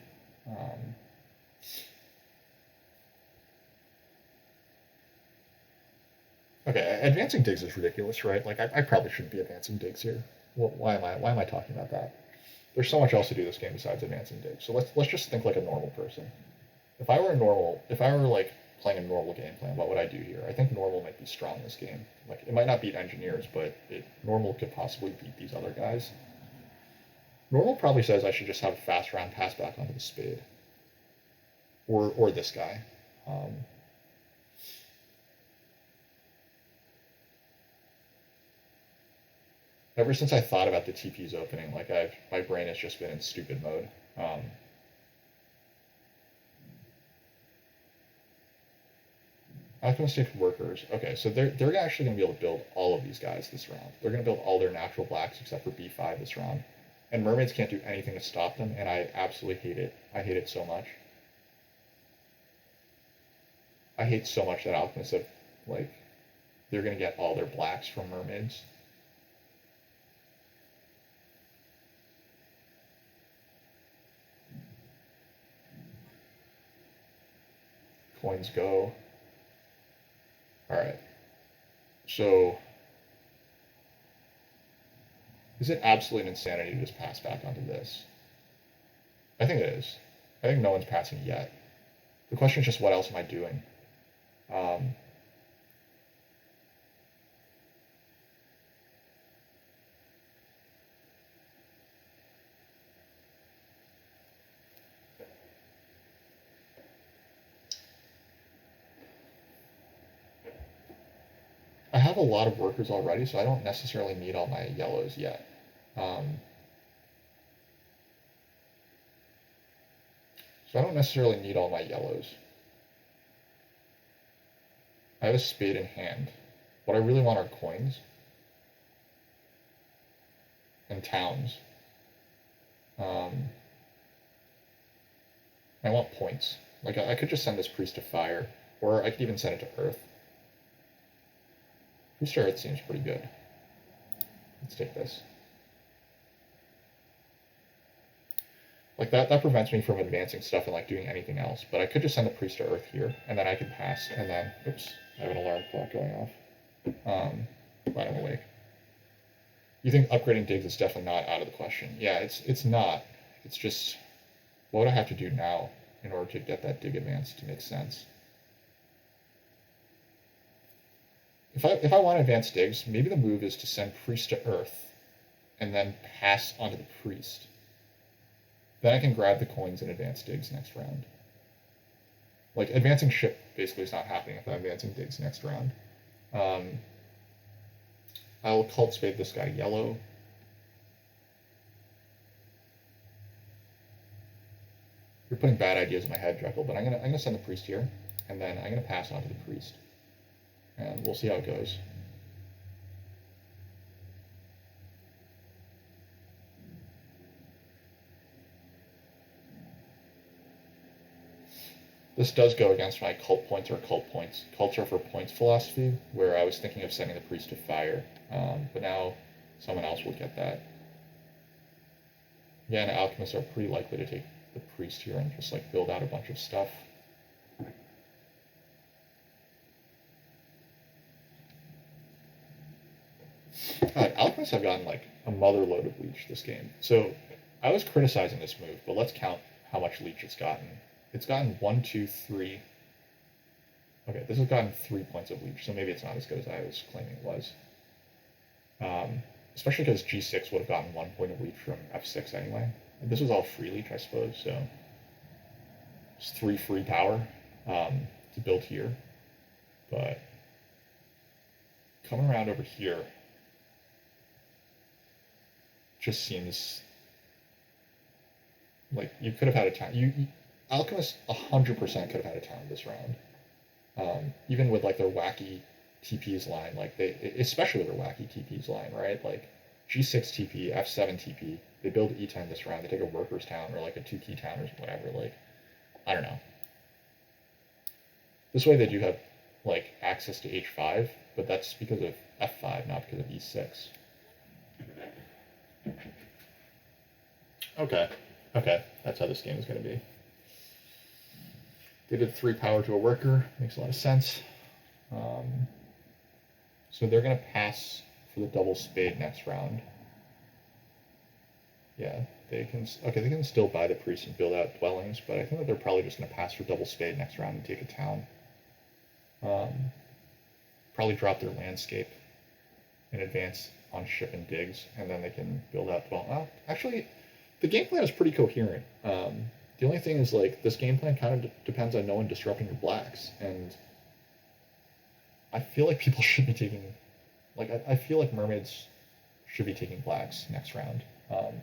Okay, advancing digs is ridiculous, right? Like I probably shouldn't be advancing digs here. Well, why am I talking about that? There's so much else to do this game besides advancing digs. So let's just think like a normal person. If I were like playing a normal game plan, what would I do here? I think normal might be strong this game. Like it might not beat engineers, but normal could possibly beat these other guys. Normal probably says I should just have a fast round pass back onto the spade. Or this guy. Ever since I thought about the TP's opening, like my brain has just been in stupid mode. Alchemistic workers. Okay, so they're actually going to be able to build all of these guys this round. They're going to build all their natural blacks except for B5 this round. And mermaids can't do anything to stop them, and I absolutely hate it. I hate it so much. I hate so much that alchemists have, like, they're going to get all their blacks from mermaids. Coins go. Alright. So, is it absolute insanity to just pass back onto this? I think it is. I think no one's passing yet. The question is just what else am I doing? I have a lot of workers already, so I don't necessarily need all my yellows yet. So I don't necessarily need all my yellows. I have a spade in hand. What I really want are coins. And towns. I want points. Like, I could just send this priest to fire, or I could even send it to earth. Priest to earth seems pretty good. Let's take this. Like, that prevents me from advancing stuff and, like, doing anything else. But I could just send the priest to earth here, and then I can pass, and then... Oops, I have an alarm clock going off. Glad I'm awake. You think upgrading digs is definitely not out of the question. Yeah, it's not. It's just... What would I have to do now in order to get that dig advance to make sense? If I want advanced digs, maybe the move is to send priest to earth, and then pass onto the priest. Then I can grab the coins and advance digs next round. Like, advancing ship basically is not happening if I'm advancing digs next round. I'll cult spade this guy yellow. You're putting bad ideas in my head, Jekyll, but I'm gonna send the priest here, and then I'm gonna pass on to the priest. And we'll see how it goes. This does go against my culture for points philosophy, where I was thinking of setting the priest to fire, but now someone else will get that. Yeah, and alchemists are pretty likely to take the priest here and just like build out a bunch of stuff. Alchemists have gotten like a mother load of leech this game. So I was criticizing this move, but let's count how much leech it's gotten. It's gotten 1, 2, 3. Okay, this has gotten 3 points of leech, so maybe it's not as good as I was claiming it was. Especially because G6 would have gotten 1 point of leech from F6 anyway. And this was all free leech, I suppose, so it's 3 free power to build here. But coming around over here just seems like you could have had a town. Alchemist 100% could have had a town this round. Even with like their wacky TP's line, like especially with their wacky TP's line, right? Like G6 TP, F7 TP, they build E10 this round, they take a workers town or like a 2 key town or whatever. Like, I don't know. This way they do have like access to H5, but that's because of F5, not because of E6. Okay, that's how this game is going to be. They did 3 power to a worker, makes a lot of sense. So they're going to pass for the double spade next round. Yeah, they can still buy the priest and build out dwellings, but I think that they're probably just going to pass for double spade next round and take a town. Probably drop their landscape and advance on ship and digs, and then they can build out dwellings. Actually, the game plan is pretty coherent. The only thing is, like, this game plan kind of depends on no one disrupting your blacks, and I feel like people should be taking, like, I feel like mermaids should be taking blacks next round.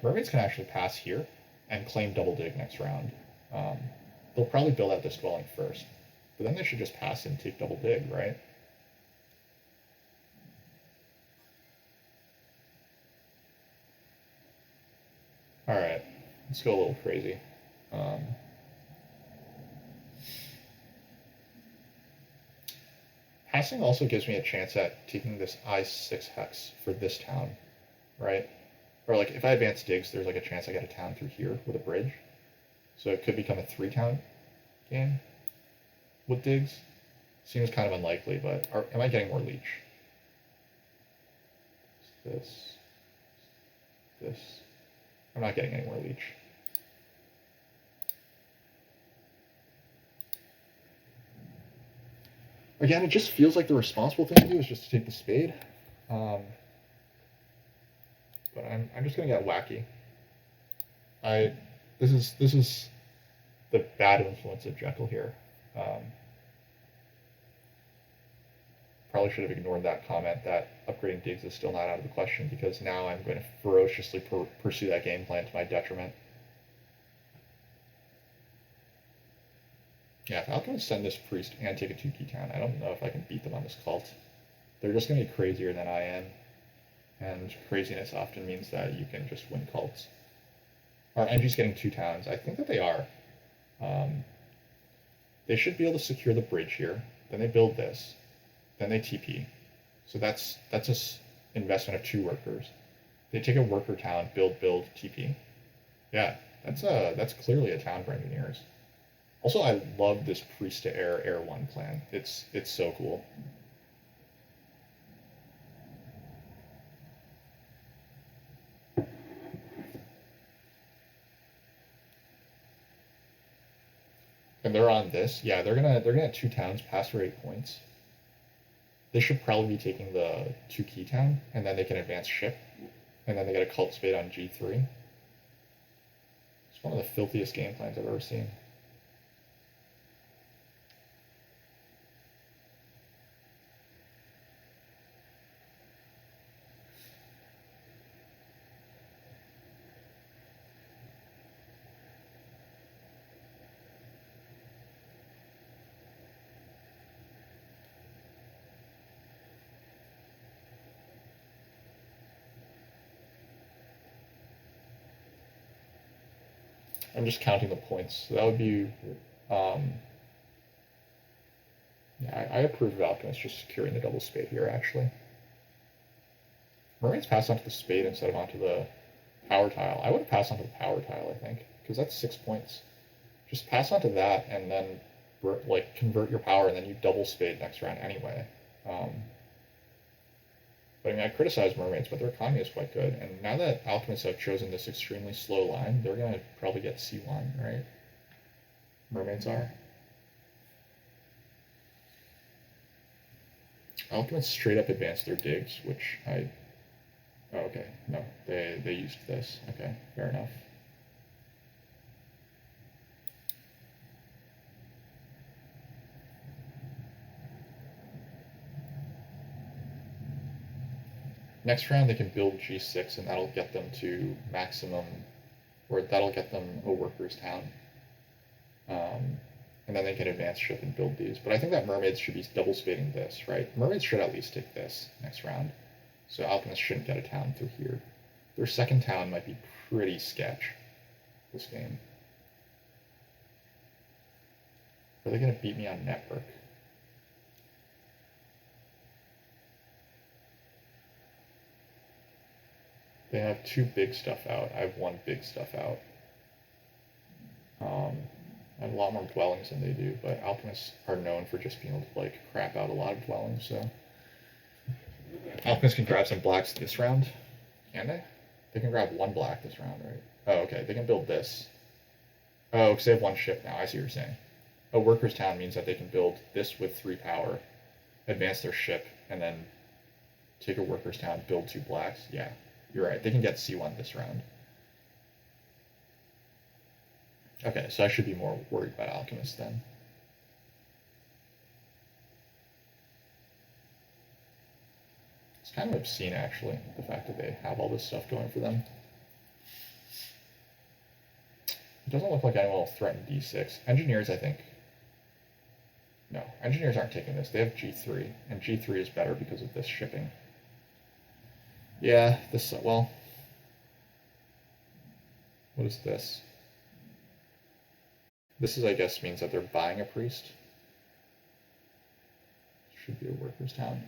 Mermaids can actually pass here and claim double dig next round. They'll probably build out this dwelling first, but then they should just pass and take double dig, right? Alright, let's go a little crazy. Passing also gives me a chance at taking this I6 hex for this town, right? Or like if I advance digs, there's like a chance I get a town through here with a bridge. So it could become a 3-town game with digs. Seems kind of unlikely, but am I getting more leech? This. I'm not getting any more leech. Again, it just feels like the responsible thing to do is just to take the spade. But I'm just gonna get wacky. This is the bad influence of Jekyll here. Probably should have ignored that comment that upgrading digs is still not out of the question, because now I'm going to ferociously pursue that game plan to my detriment. Yeah, if alchemists send this priest and take a 2-key town, I don't know if I can beat them on this cult. They're just going to be crazier than I am, and craziness often means that you can just win cults. Our NG's getting 2 towns. I think that they are. They should be able to secure the bridge here. Then they build this. Then they TP. So that's an investment of 2 workers. They take a worker town, build, TP. Yeah, that's clearly a town for engineers. Also, I love this priest to air 1 plan. It's so cool. And they're on this. Yeah, they're gonna have 2 towns, pass for 8 points. They should probably be taking the 2 key town, and then they can advance ship, and then they get a cult spade on G3. It's one of the filthiest game plans I've ever seen. I'm just counting the points. So that would be Yeah, I approve of Alchemist just securing the double spade here, actually. Mermaids pass onto the spade instead of onto the power tile. I would have passed onto the power tile, I think, because that's 6 points. Just pass onto that and then like convert your power, and then you double spade next round anyway. Um, but I mean, I criticize mermaids, but their economy is quite good. And now that alchemists have chosen this extremely slow line, they're gonna probably get C1, right? Mermaids are. Alchemists straight up advanced their digs, which I. Oh, okay. No, they used this. Okay, fair enough. Next round they can build G6, and that'll get them to maximum, or that'll get them a workers town. And then they can advance ship and build these. But I think that mermaids should be double spading this, right? Mermaids should at least take this next round. So alchemists shouldn't get a town through here. Their second town might be pretty sketch this game. Are they going to beat me on network? They have 2 big stuff out. I have 1 big stuff out. I have a lot more dwellings than they do, but alchemists are known for just being able to like crap out a lot of dwellings, so alchemists can grab some blacks this round. Can they? They can grab 1 black this round, right? Oh, okay. They can build this. Oh, because they have 1 ship now. I see what you're saying. A workers' town means that they can build this with 3 power, advance their ship, and then take a workers' town, build 2 blacks. Yeah, you're right. They can get C1 this round. Okay, so I should be more worried about alchemists then. It's kind of obscene, actually, the fact that they have all this stuff going for them. It doesn't look like anyone will threaten D6. Engineers, I think. No, engineers aren't taking this. They have G3, and G3 is better because of this shipping. Yeah, this, well, what is this? This is, I guess, means that they're buying a priest. Should be a workers' town.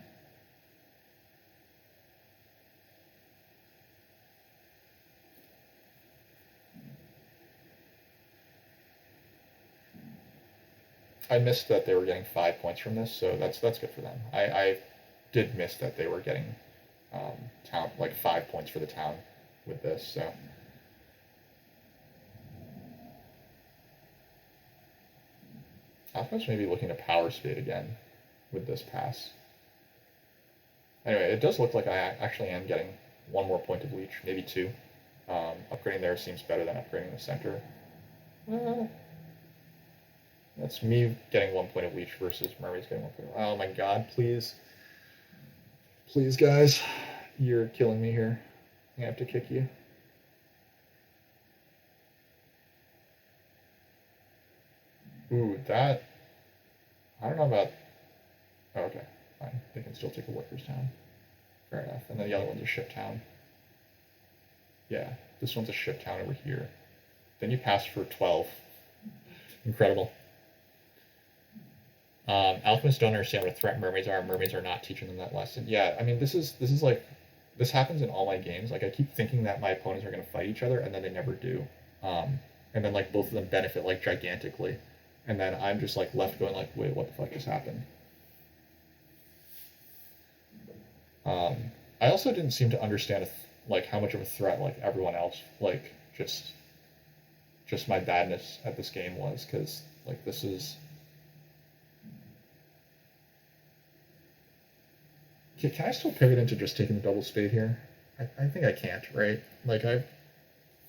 I missed that they were getting 5 points from this, so that's good for them. I did miss that they were getting town like 5 points for the town with this, so. Alchemist may be looking to power spade again with this pass. Anyway, it does look like I actually am getting 1 more point of leech, maybe 2. Upgrading there seems better than upgrading the center. That's me getting 1 point of leech versus mermaids getting 1 point. Oh my god, please. Please, guys. You're killing me here. I have to kick you. Ooh, that. I don't know about. Oh, okay, fine. They can still take a workers' town. Fair enough. And then the other one's a ship town. Yeah, this one's a ship town over here. Then you pass for 12. Incredible. Alchemists don't understand what a threat mermaids are. Mermaids are not teaching them that lesson. Yeah, I mean, this is like, this happens in all my games. Like, I keep thinking that my opponents are going to fight each other, and then they never do. And then, like, both of them benefit, like, gigantically. And then I'm just, like, left going, like, wait, what the fuck just happened? I also didn't seem to understand, like, how much of a threat, like, everyone else, like, just my badness at this game was, because, like, this is... Can I still pivot into just taking the double spade here? I think I can't, right? Like, I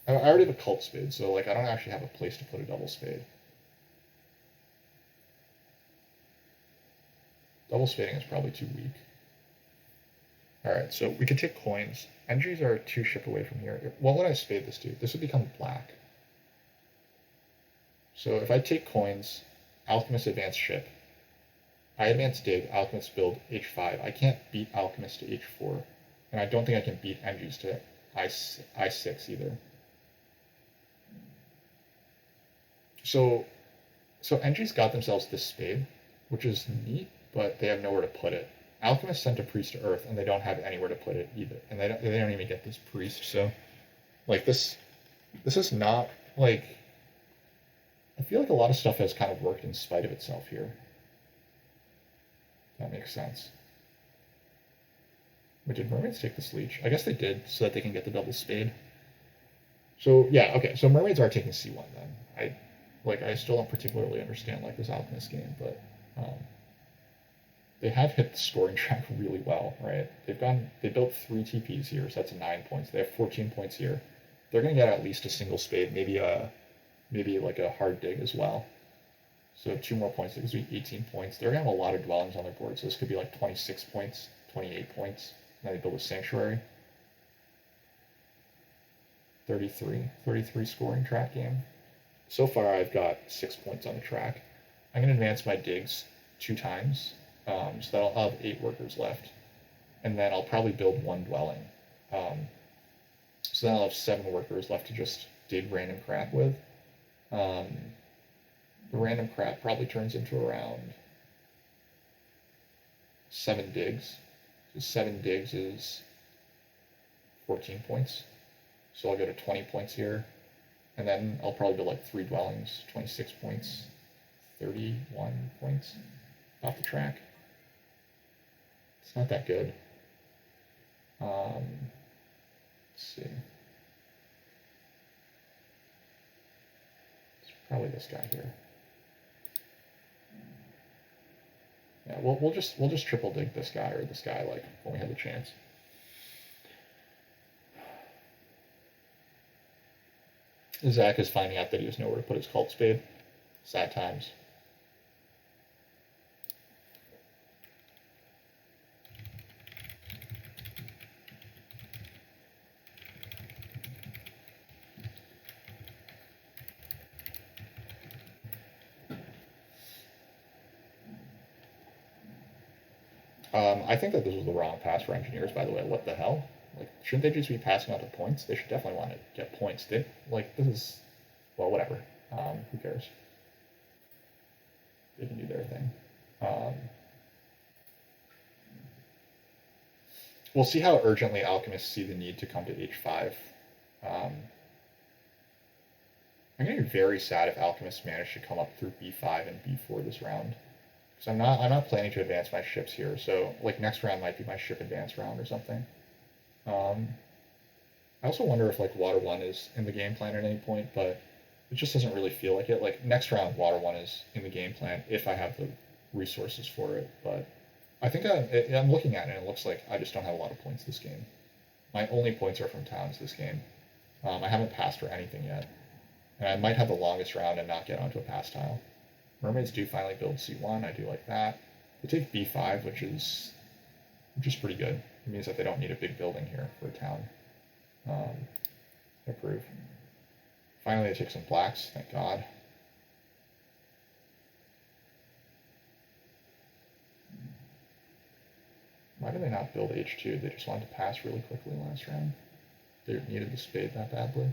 already have a cult spade, so, like, I don't actually have a place to put a double spade. Double spading is probably too weak. Alright, so we could take coins. Entries are 2 ship away from here. What would I spade this to? This would become black. So if I take coins, Alchemist advance ship. I advance dig, Alchemist build H5. I can't beat Alchemist to H4. And I don't think I can beat Entries to I6 either. So Entries got themselves this spade. which is neat, but they have nowhere to put it. Alchemists sent a priest to Earth, and they don't have anywhere to put it either, and they don't even get this priest. So like this is not like I feel like a lot of stuff has kind of worked in spite of itself here. That makes sense. But did mermaids take this leech? I guess they did, so that they can get the double spade. So yeah, okay. So mermaids are taking C1 then. I still don't particularly understand like this alchemist game, but they have hit the scoring track really well, right? They built 3 TPs here, so that's 9 points. They have 14 points here. They're gonna get at least a single spade, maybe like a hard dig as well. So 2 more points, that gives me 18 points. They're gonna have a lot of dwellings on their board, so this could be like 26 points, 28 points. Now they build a sanctuary. 33 scoring track game. So far I've got 6 points on the track. I'm gonna advance my digs 2 times, so that I'll have 8 workers left. And then I'll probably build 1 dwelling. So then I'll have 7 workers left to just dig random crap with. The random crap probably turns into around 7 digs. So 7 digs is 14 points. So I'll go to 20 points here. And then I'll probably build like 3 dwellings, 26 points, 31 points off the track. It's not that good. Let's see. It's probably this guy here. Yeah, we'll just triple dig this guy or this guy like when we have the chance. Zach is finding out that he has nowhere to put his cult spade. Sad times. I think that this was the wrong pass for engineers, by the way. What the hell? Like, shouldn't they just be passing out the points? They should definitely want to get points. This is, well, whatever. Who cares? They can do their thing. We'll see how urgently alchemists see the need to come to H5. I'm going to be very sad if alchemists manage to come up through B5 and B4 this round. Because I'm not planning to advance my ships here, so like next round might be my ship advance round or something. I also wonder if like Water 1 is in the game plan at any point, but it just doesn't really feel like it. Like next round, Water 1 is in the game plan if I have the resources for it, but I think I'm looking at it and it looks like I just don't have a lot of points this game. My only points are from towns this game. I haven't passed for anything yet, and I might have the longest round and not get onto a pass tile. Mermaids do finally build C1. I do like that. They take B5, which is pretty good. It means that they don't need a big building here for a town. Approve. Finally, they take some blacks. Thank God. Why did they not build H2? They just wanted to pass really quickly last round. They needed the spade that badly.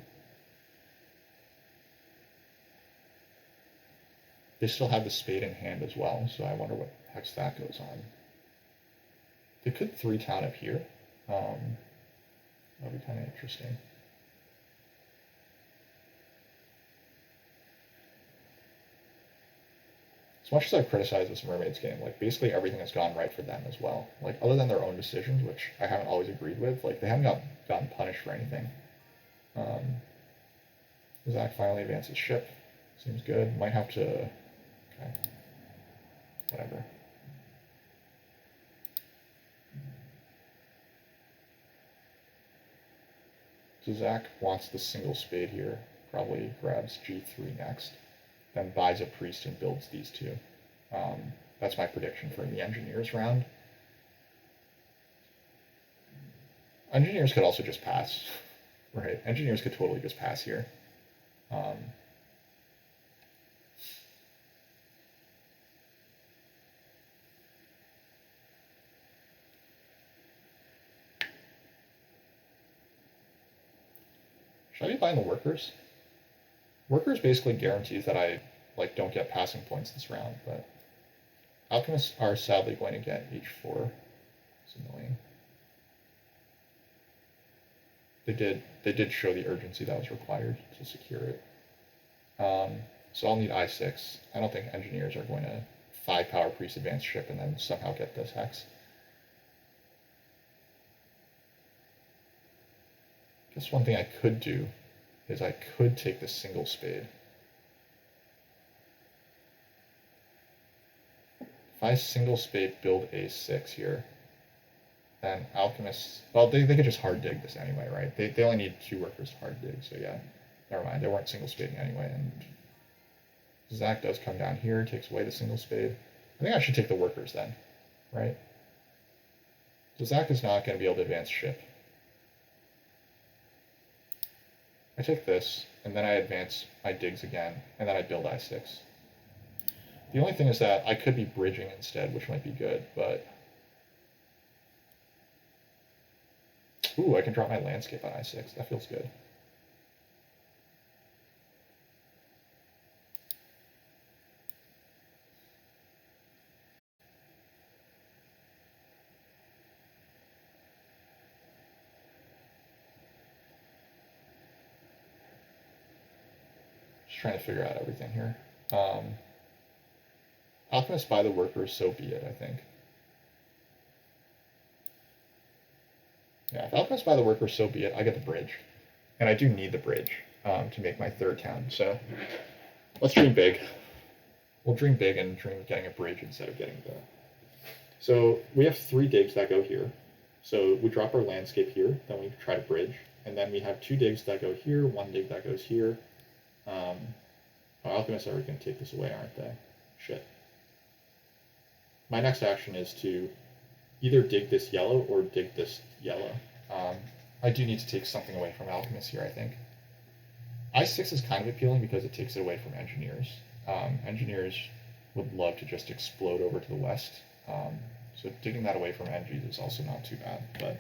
They still have the spade in hand as well, so I wonder what hex that goes on. They could 3-town up here. That'd be kind of interesting. As much as I've criticized this Mermaids game, like basically everything has gone right for them as well. Like other than their own decisions, which I haven't always agreed with, like they haven't gotten punished for anything. Zach finally advances ship. Seems good. Might have to. Okay. Whatever. So Zach wants the single spade here. Probably grabs G3 next. Then buys a priest and builds these 2. That's my prediction for the engineers round. Engineers could also just pass, right? Engineers could totally just pass here. Should I be buying the workers? Workers basically guarantees that I like don't get passing points this round, but Alchemists are sadly going to get H4. It's annoying. They did show the urgency that was required to secure it. So I'll need I6. I don't think engineers are going to 5 power priest advanced ship and then somehow get this hex. Guess one thing I could do is I could take the single spade. If I single spade build A6 here, then alchemists, well, they could just hard dig this anyway, right? They only need 2 workers to hard dig, so yeah, never mind. They weren't single spading anyway, and Zach does come down here, takes away the single spade. I think I should take the workers then, right? So Zach is not going to be able to advance ship. I take this, and then I advance my digs again, and then I build I6. The only thing is that I could be bridging instead, which might be good, but... Ooh, I can drop my landscape on I6. That feels good. Just trying to figure out everything here. Alchemists buy the workers, so be it, I think. Yeah, if Alchemists buy the workers, so be it. I get the bridge. And I do need the bridge to make my 3rd town, so let's dream big. We'll dream big and dream of getting a bridge instead of getting the... So we have 3 digs that go here. So we drop our landscape here, then we try to bridge, and then we have 2 digs that go here, 1 dig that goes here. Alchemists are going to take this away, aren't they? Shit. My next action is to either dig this yellow or dig this yellow. I do need to take something away from alchemists here, I think. I6 is kind of appealing because it takes it away from engineers. Engineers would love to just explode over to the west. So digging that away from engies is also not too bad, but...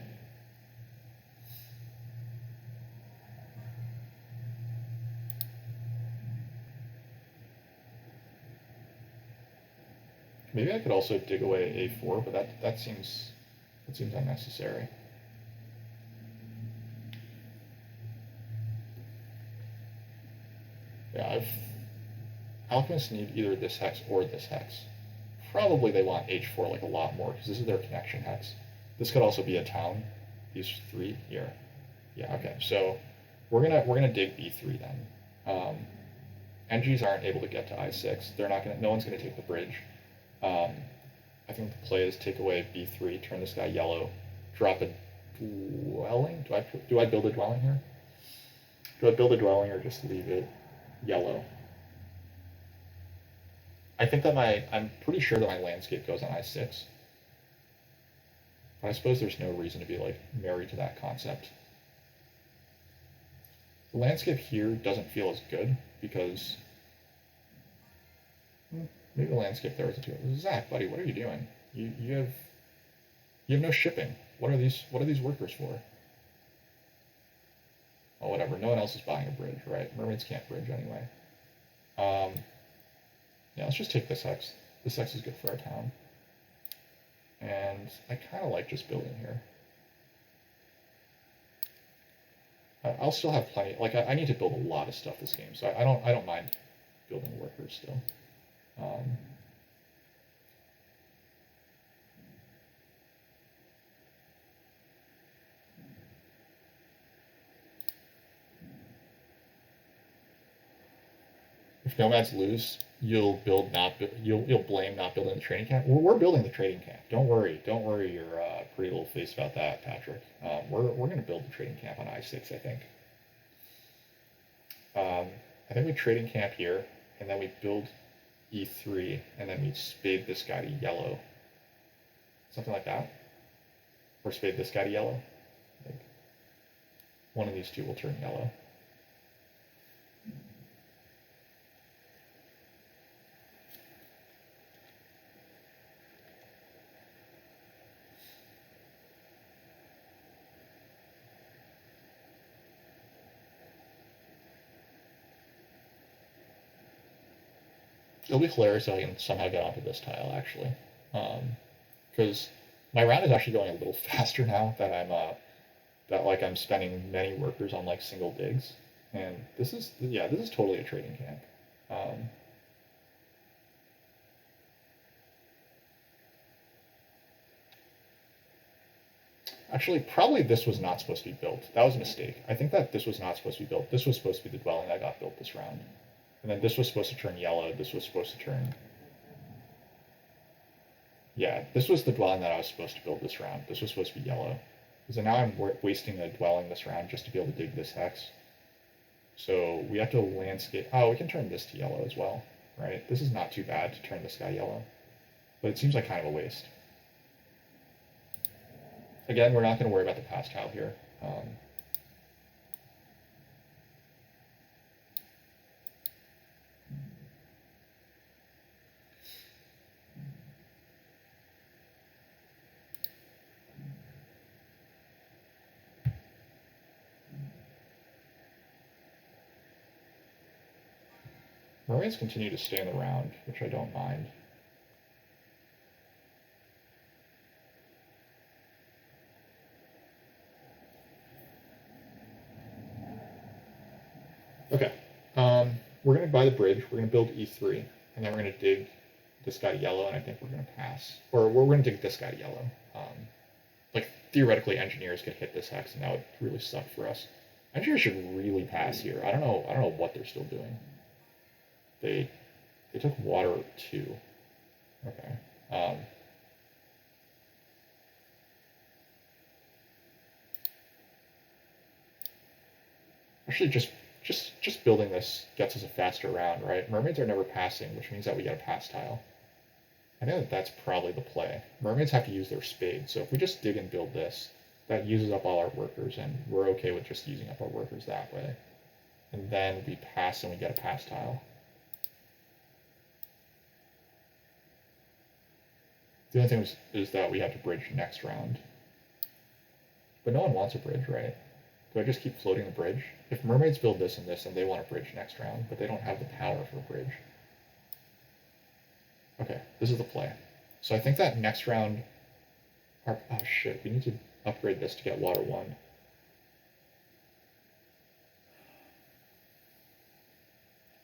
Maybe I could also dig away A4, but that seems unnecessary. Yeah, alchemists need either this hex or this hex. Probably they want H4 like a lot more because this is their connection hex. This could also be a town. These 3 here. Yeah, okay. So we're gonna dig B3 then. NGs aren't able to get to I6. No one's gonna take the bridge. I think the play is take away B3, turn this guy yellow, drop a dwelling. Do I build a dwelling here? Do I build a dwelling or just leave it yellow? I think that I'm pretty sure that my landscape goes on I6. But I suppose there's no reason to be like married to that concept. The landscape here doesn't feel as good because maybe the landscape there isn't too. Zach, buddy, what are you doing? You have no shipping. What are these workers for? Oh, whatever. No one else is buying a bridge, right? Mermaids can't bridge anyway. Yeah, let's just take this hex. This hex is good for our town. And I kind of like just building here. I'll still have plenty. Like I need to build a lot of stuff this game, so I don't mind building workers still. If nomads lose, you'll blame not building the trading camp. We're building the trading camp. Don't worry your pretty little face about that, Patrick. We're going to build the trading camp on I6, I think. I think we trading camp here, and then we build E3, and then we spade this guy to yellow. Something like that. Or spade this guy to yellow. I think one of these 2 will turn yellow. It'll be hilarious if I can somehow get onto this tile, actually. Because my round is actually going a little faster now that I'm spending many workers on like single digs. And this is totally a trading camp. Um, Actually, probably this was not supposed to be built. That was a mistake. I think that this was not supposed to be built. This was supposed to be the dwelling that got built this round. And then this was supposed to turn yellow. This was supposed to turn... Yeah, this was the dwelling that I was supposed to build this round. This was supposed to be yellow. So now I'm wasting a dwelling this round just to be able to dig this hex. So we have to landscape... Oh, we can turn this to yellow as well, right? This is not too bad to turn this guy yellow. But it seems like kind of a waste. Again, we're not going to worry about the pass tile here. Mermaids continue to stay in the round, which I don't mind. Okay, we're going to buy the bridge, we're going to build E3, and then we're going to dig this guy yellow, and I think we're going to pass. Or we're going to dig this guy yellow. Like, theoretically, engineers could hit this hex, and that would really suck for us. Engineers should really pass here. I don't know what they're still doing. They took water too. Okay. Actually, just building this gets us a faster round, right? Mermaids are never passing, which means that we get a pass tile. I think that that's probably the play. Mermaids have to use their spade, so if we just dig and build this, that uses up all our workers, and we're okay with just using up our workers that way. And then we pass and we get a pass tile. The only thing is that we have to bridge next round. But no one wants a bridge, right? Do I just keep floating the bridge? If mermaids build this and this, and they want a bridge next round, but they don't have the power for a bridge. Okay, this is the play. So I think that next round... oh shit, we need to upgrade this to get water 1.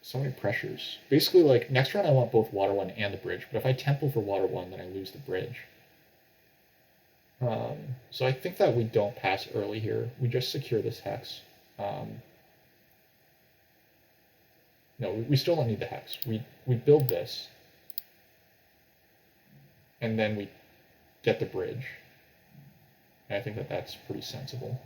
So many pressures. Basically, like, next round I want both water 1 and the bridge, but if I temple for water 1, then I lose the bridge. So I think that we don't pass early here. We just secure this hex. No, we still don't need the hex. We build this, and then we get the bridge. And I think that that's pretty sensible.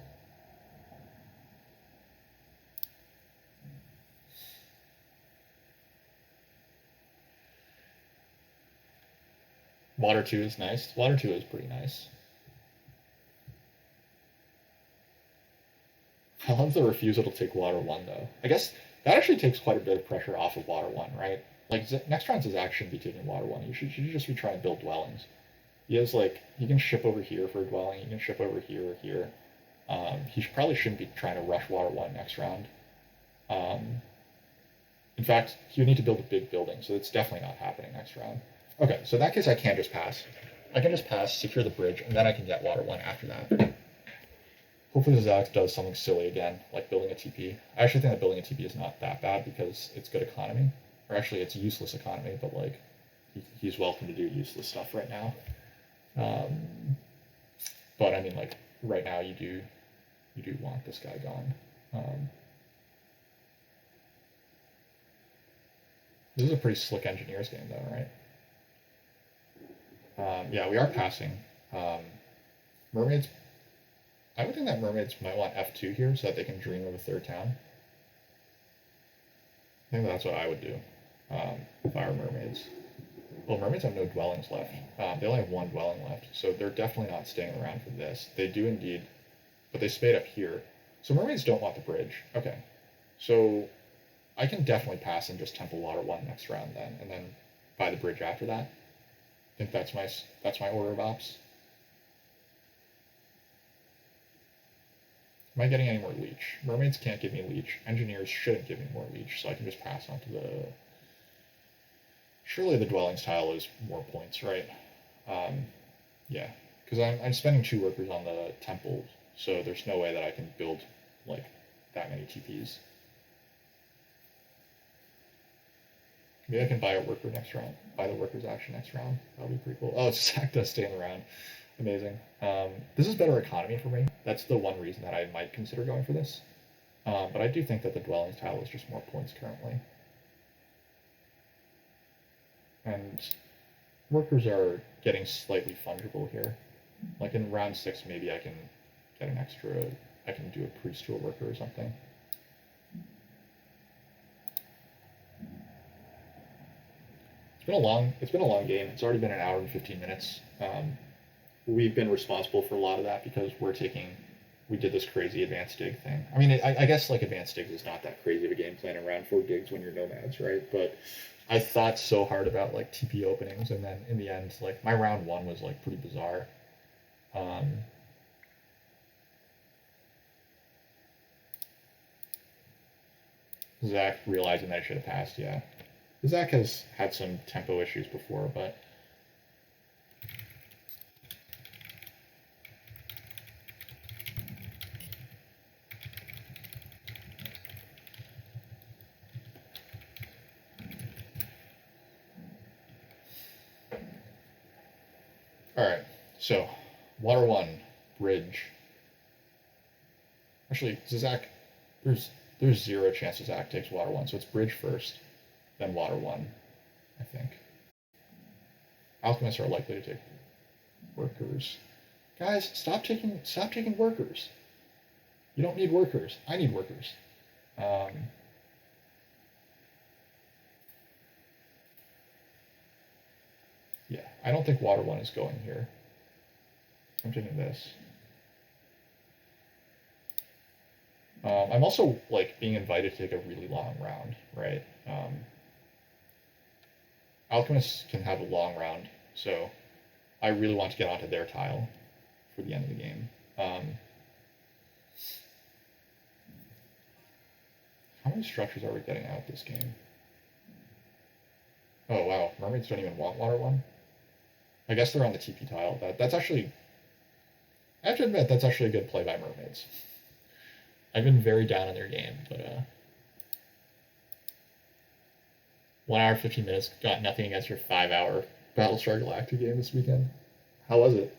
Water 2 is nice. Water 2 is pretty nice. I love the refusal to take water 1, though. I guess that actually takes quite a bit of pressure off of water 1, right? Like, next round Zach shouldn't be taking water 1. You should just be trying to build dwellings. He has, like, he can ship over here for a dwelling. He can ship over here or here. He probably shouldn't be trying to rush water 1 next round. In fact, he would need to build a big building, so it's definitely not happening next round. Okay, so in that case, I can't just pass. I can just pass, secure the bridge, and then I can get water 1 after that. Hopefully Zach does something silly again, like building a TP. I actually think that building a TP is not that bad because it's good economy. Or actually, it's useless economy, but like, he's welcome to do useless stuff right now. But I mean, like, right now you do want this guy gone. This is a pretty slick engineers game though, right? Yeah, we are passing. Mermaids, I would think that mermaids might want F2 here so that they can dream of a third town. I think that's what I would do if I were mermaids. Well, mermaids have no dwellings left. They only have 1 dwelling left, so they're definitely not staying around for this. They do indeed, but they spade up here. So mermaids don't want the bridge. Okay, so I can definitely pass and just temple water 1 next round then, and then buy the bridge after that. I think that's my order of ops. Am I getting any more leech? Mermaids can't give me leech. Engineers shouldn't give me more leech, so I can just pass on to the... Surely the dwellings tile is more points, right? Yeah, because I'm spending 2 workers on the temple, so there's no way that I can build like that many TPs. Maybe I can buy a worker next round. Buy the workers action next round. That'll be pretty cool. Oh, it's Zach does stay in the round. Amazing. This is better economy for me. That's the one reason that I might consider going for this. But I do think that the dwellings tile is just more points currently. And workers are getting slightly fungible here. Like in round 6, maybe I can get an extra. I can do a priest to a worker or something. It's been a long game. It's already been an hour and 15 minutes. We've been responsible for a lot of that because we did this crazy advanced dig thing. I mean, I guess like advanced digs is not that crazy of a game plan around 4 digs when you're nomads, right? But I thought so hard about like TP openings, and then in the end, like my round 1 was like pretty bizarre. Zach realizing that I should have passed, yeah. Zach has had some tempo issues before, but all right. So, water 1, bridge. Actually, Zach, there's 0 chance Zach takes water 1, so it's bridge first, then water 1, I think. Alchemists are likely to take workers. Guys, stop taking workers. You don't need workers. I need workers. Yeah, I don't think water 1 is going here. I'm taking this. I'm also like being invited to take a really long round, right? Alchemists can have a long round, so I really want to get onto their tile for the end of the game. How many structures are we getting out this game? Oh wow, mermaids don't even want water 1. I guess they're on the TP tile. That's actually, I have to admit, that's actually a good play by mermaids. I've been very down on their game, but 1 hour 15 minutes, got nothing against your 5-hour Battlestar Galactica game this weekend. How was it?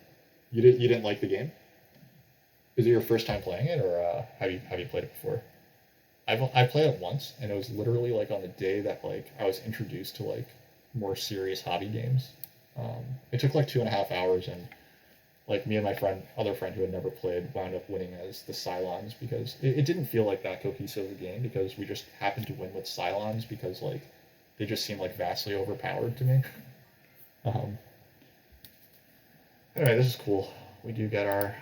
You didn't like the game? Is it your first time playing it, or have you played it before? I played it once, and it was literally like on the day that like I was introduced to like more serious hobby games. It took like 2.5 hours, and like me and my other friend who had never played, wound up winning as the Cylons because it didn't feel like that cohesive of a game because we just happened to win with Cylons because like they just seem like vastly overpowered to me. Anyway, this is cool. We do get our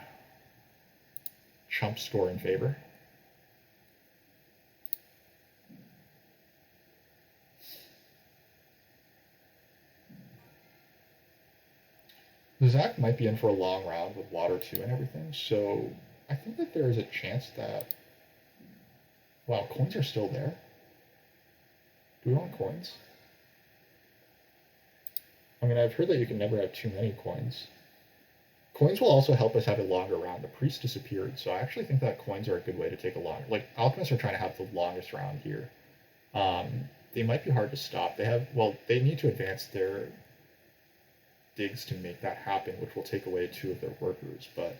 chump score in favor. Zach might be in for a long round with water 2 and everything, so I think that there is a chance that... Wow, coins are still there? Do we want coins? I mean, I've heard that you can never have too many coins. Coins will also help us have a longer round. The priest disappeared, so I actually think that coins are a good way to take a longer... Like, alchemists are trying to have the longest round here. They might be hard to stop. They need to advance their digs to make that happen, which will take away 2 of their workers, but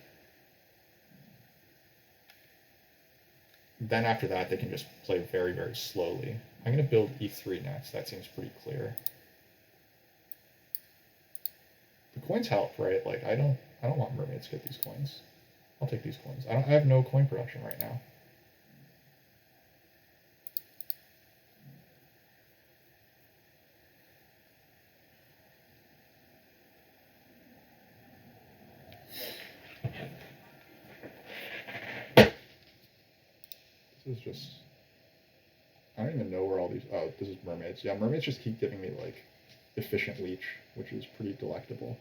then after that they can just play very, very slowly. I'm going to build E3 next. That seems pretty clear. The coins help, right? Like I don't want mermaids to get these coins. I'll take these coins. I have no coin production right now. This is just... I don't even know where all these... Oh, this is mermaids. Yeah, mermaids just keep giving me, like, efficient leech, which is pretty delectable.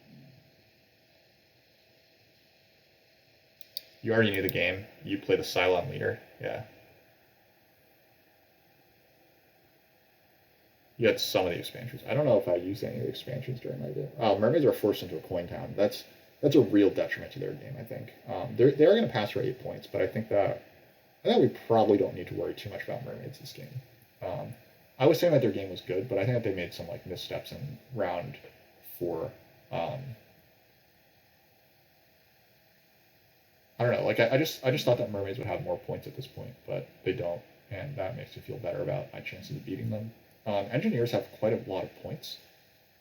You already knew the game. You play the Cylon leader. Yeah. You had some of the expansions. I don't know if I used any of the expansions during my day. Mermaids are forced into a coin town. That's a real detriment to their game. I think they are going to pass for 8 points, but I think we probably don't need to worry too much about mermaids this game. I was saying that their game was good, but I think that they made some like missteps in round 4. I don't know. Like I just thought that mermaids would have more points at this point, but they don't, and that makes me feel better about my chances of beating them. Engineers have quite a lot of points.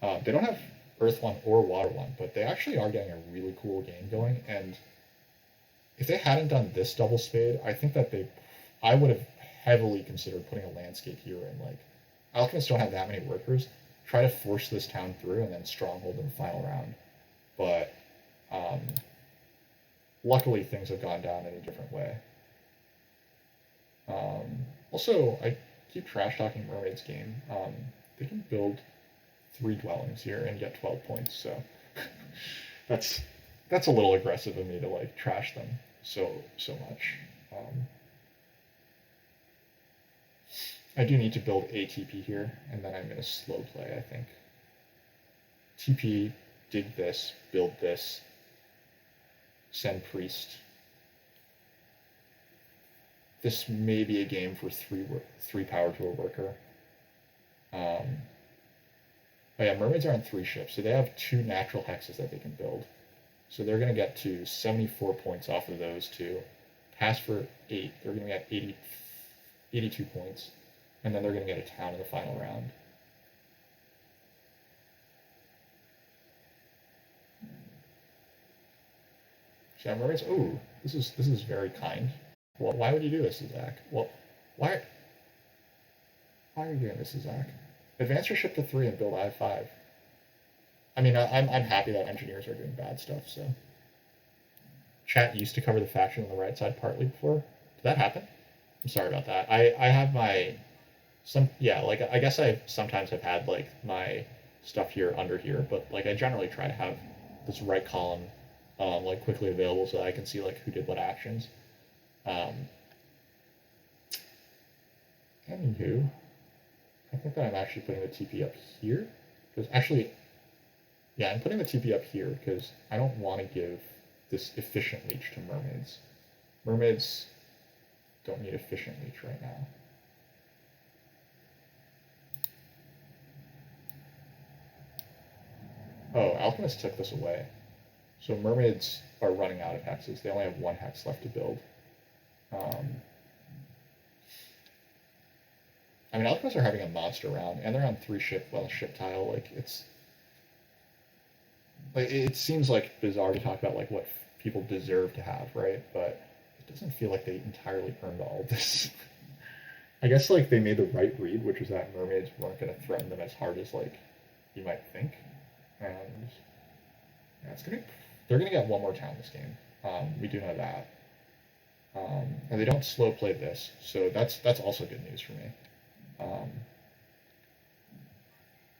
They don't have Earth one or Water one, but they actually are getting a really cool game going. And if they hadn't done this double spade, I think that I would have heavily considered putting a landscape here. And like, alchemists don't have that many workers. Try to force this town through and then stronghold in the final round. But luckily, things have gone down in a different way. Also, I keep trash talking Mermaid's game. They can build 3 dwellings here and get 12 points, so that's a little aggressive of me to like trash them so much. I do need to build a TP here, and then I'm gonna slow play. I think TP, dig this, build this, send priest. This may be a game for 3 power to a worker. Oh yeah, mermaids are on 3 ships, so they have 2 natural hexes that they can build. So they're going to get to 74 points off of those 2. Pass for 8, they're going to get 82 points. And then they're going to get a town in the final round. So yeah, mermaids, ooh, this is very kind. Well, why would you do this, Zach? Well, why are you doing this, Zach? Advance your ship to 3 and build I5. I mean, I'm happy that engineers are doing bad stuff, so. Chat used to cover the faction on the right side partly before. Did that happen? I'm sorry about that. I have like, I guess I sometimes have had, like, my stuff here under here, but, like, I generally try to have this right column, like, quickly available so that I can see, like, who did what actions. Anywho, I think that I'm actually putting the TP up here, because actually, yeah, I'm putting the TP up here because I don't want to give this efficient leech to mermaids. Mermaids don't need efficient leech right now. Oh, alchemists took this away. So mermaids are running out of hexes. They only have 1 hex left to build. I mean, alchemists are having a monster round, and they're on 3 ship tile. Like it seems like bizarre to talk about like what people deserve to have, right? But it doesn't feel like they entirely earned all of this. I guess like they made the right read, which was that mermaids weren't going to threaten them as hard as like you might think, and yeah, they're gonna get 1 more town this game. We do know that, and they don't slow play this, so that's also good news for me.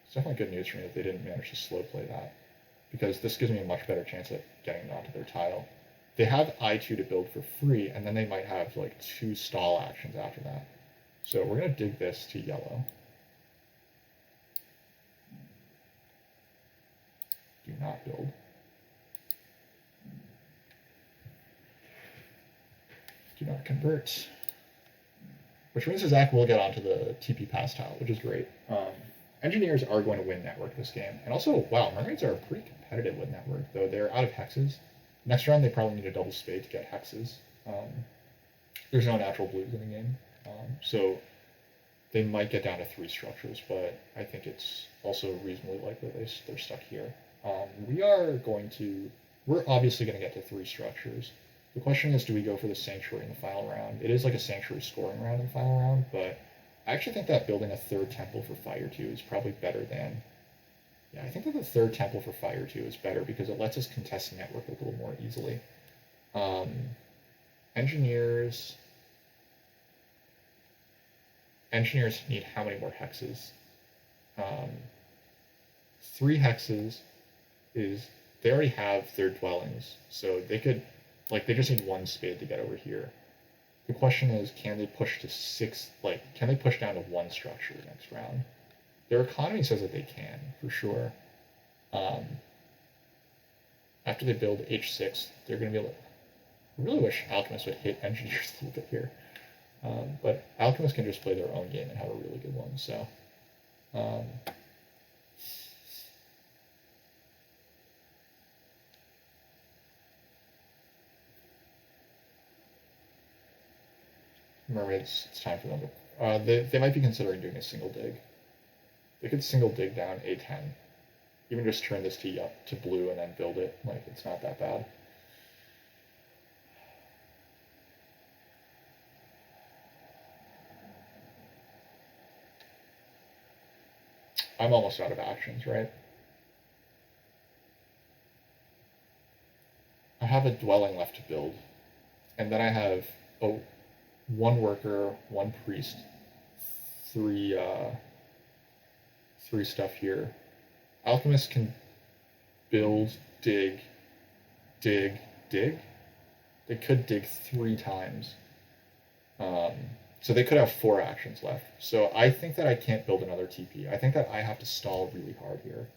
It's definitely good news for me that they didn't manage to slow play that, because this gives me a much better chance at getting onto their tile. They have I2 to build for free, and then they might have like 2 stall actions after that. So we're going to dig this to yellow. Do not build. Do not convert. Which means Zach will get onto the TP pass tile, which is great. Engineers are going to win network this game. And also, wow, mermaids are pretty competitive with network, though they're out of hexes. Next round, they probably need a double spade to get hexes. There's no natural blues in the game. So they might get down to 3 structures, but I think it's also reasonably likely they're stuck here. We're obviously going to get to 3 structures. The question is, do we go for the Sanctuary in the final round? It is like a Sanctuary scoring round in the final round, but I actually think that building a 3rd temple for Fire 2 is probably better than... Yeah, I think that the 3rd temple for Fire 2 is better because it lets us contest network a little more easily. Engineers need how many more hexes? 3 hexes is... They already have their dwellings, so they could... Like, they just need 1 spade to get over here. The question is, can they push to 6... Like, can they push down to 1 structure next round? Their economy says that they can, for sure. Um, After they build H6, they're going to be able to... I really wish alchemists would hit engineers a little bit here. But alchemists can just play their own game and have a really good one, so... Um, mermaids, it's time for them to... they might be considering doing a single dig. They could single dig down A10. Even just turn this to blue and then build it. Like, it's not that bad. I'm almost out of actions, right? I have a dwelling left to build. And then I have one worker, one priest, three stuff here. Alchemists can build, dig, dig, dig. They could dig 3 times. So they could have 4 actions left. So I think that I can't build another TP. I think that I have to stall really hard here.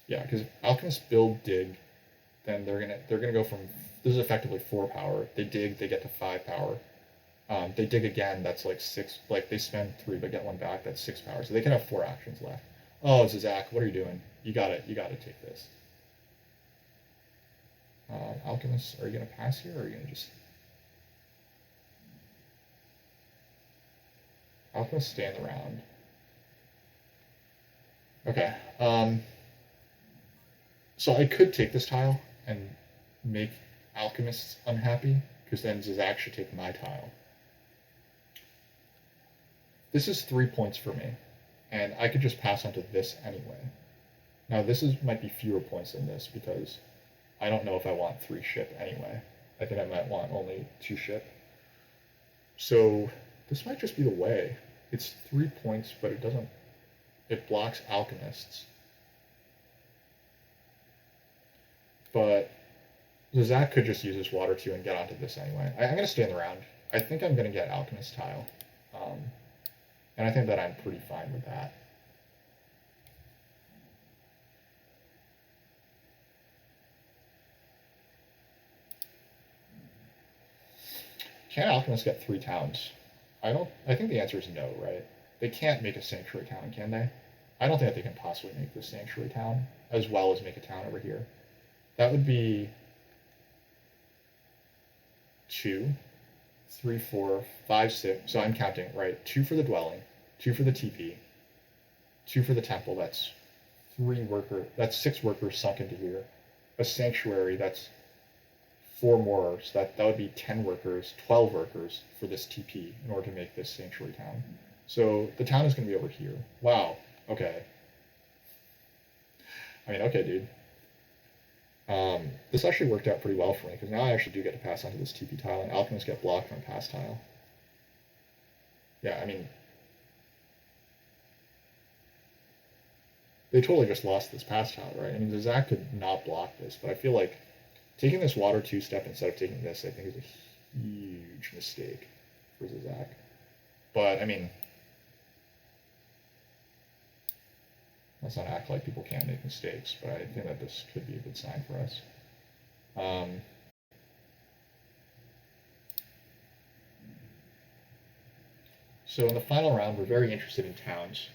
Yeah, because alchemists build, dig, then they're gonna go from, this is effectively 4 power. They dig, they get to 5 power. They dig again, that's like 6, like they spend 3 but get 1 back, that's 6 power. So they can have 4 actions left. Oh, Zach, what are you doing? You gotta take this. Alchemists, are you gonna pass here, or are you gonna just... Alchemists stay in the round. Okay, so I could take this tile and make alchemists unhappy, because then Zizak should take my tile. This is 3 points for me, and I could just pass on to this anyway. Now this might be fewer points than this, because I don't know if I want 3 ship anyway. I think I might want only 2 ship. So this might just be the way. It's 3 points, but it blocks alchemists. But Zizak could just use his water too and get onto this anyway. I'm going to stay in the round. I think I'm going to get alchemist tile. And I think that I'm pretty fine with that. Can alchemists get 3 towns? I think the answer is no, right? They can't make a sanctuary town, can they? I don't think that they can possibly make this sanctuary town, as well as make a town over here. That would be 2, 3, 4, 5, 6. So I'm counting, right? 2 for the dwelling, 2 for the TP, 2 for the temple. That's 6 workers sunk into here. A sanctuary, that's 4 more. So that would be 10 workers, 12 workers for this TP in order to make this sanctuary town. So the town is going to be over here. Wow. Okay. I mean, okay, dude. This actually worked out pretty well for me, because now I actually do get to pass onto this TP tile, and alchemists get blocked from pass tile. Yeah, I mean, they totally just lost this pass tile, right? I mean, Zizak could not block this, but I feel like taking this water 2-step instead of taking this, I think, is a huge mistake for Zizak. But, I mean, let's not act like people can't make mistakes, but I think that this could be a good sign for us. So in the final round, we're very interested in towns.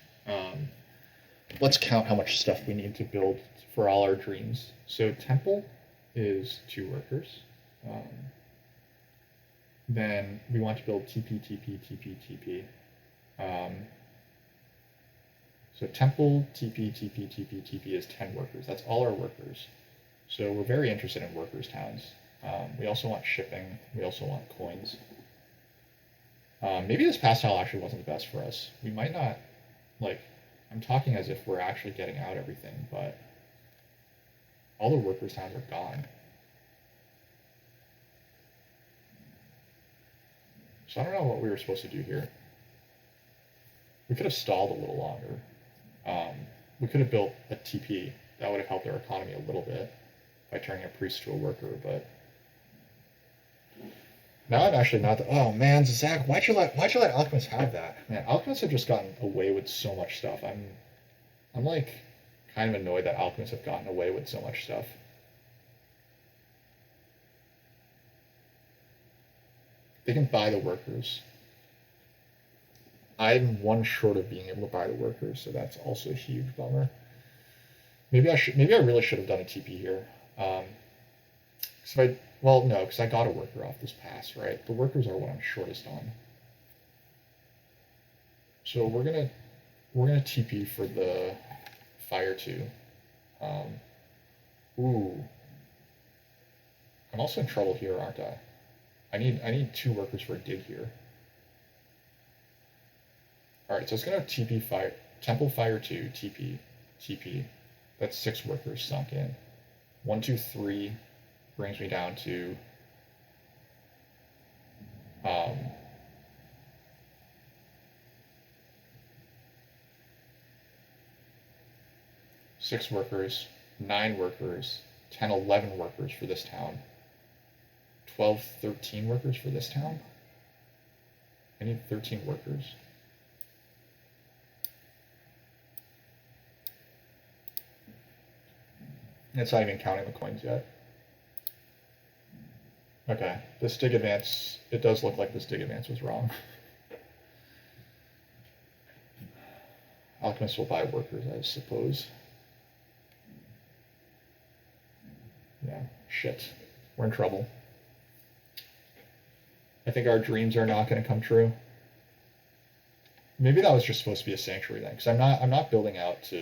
Let's count how much stuff we need to build for all our dreams. So temple is 2 workers. Then we want to build TP, TP, TP, TP. So temple, TP, TP, TP, TP is 10 workers. That's all our workers. So we're very interested in workers towns. We also want shipping. We also want coins. Maybe this pass tile actually wasn't the best for us. We might not, like, I'm talking as if we're actually getting out everything, but all the workers towns are gone. So I don't know what we were supposed to do here. We could have stalled a little longer. We could have built a TP. That would have helped our economy a little bit by turning a priest to a worker, but Now I'm actually not. Oh man, Zach, why'd you let alchemists have that? Man, alchemists have just gotten away with so much stuff. I'm like kind of annoyed that alchemists have gotten away with so much stuff. They can buy the workers. I'm one short of being able to buy the workers, so that's also a huge bummer. Maybe I really should have done a TP here. Well, no, because I got a worker off this pass, right? The workers are what I'm shortest on. So we're gonna TP for the fire too. Ooh, I'm also in trouble here, aren't I? I need two workers for a dig here. All right, so it's gonna TP fire temple fire two TP. That's 6 workers sunk in. 1, 2, 3 brings me down to um, 6 workers, 9 workers, 10, 11 workers for this town. 12, 13 workers for this town. I need 13 workers. It's not even counting the coins yet. Okay, this dig advance, it does look like this dig advance was wrong. Alchemists will buy workers, I suppose. Yeah, shit. We're in trouble. I think our dreams are not going to come true. Maybe that was just supposed to be a sanctuary then, because I'm not building out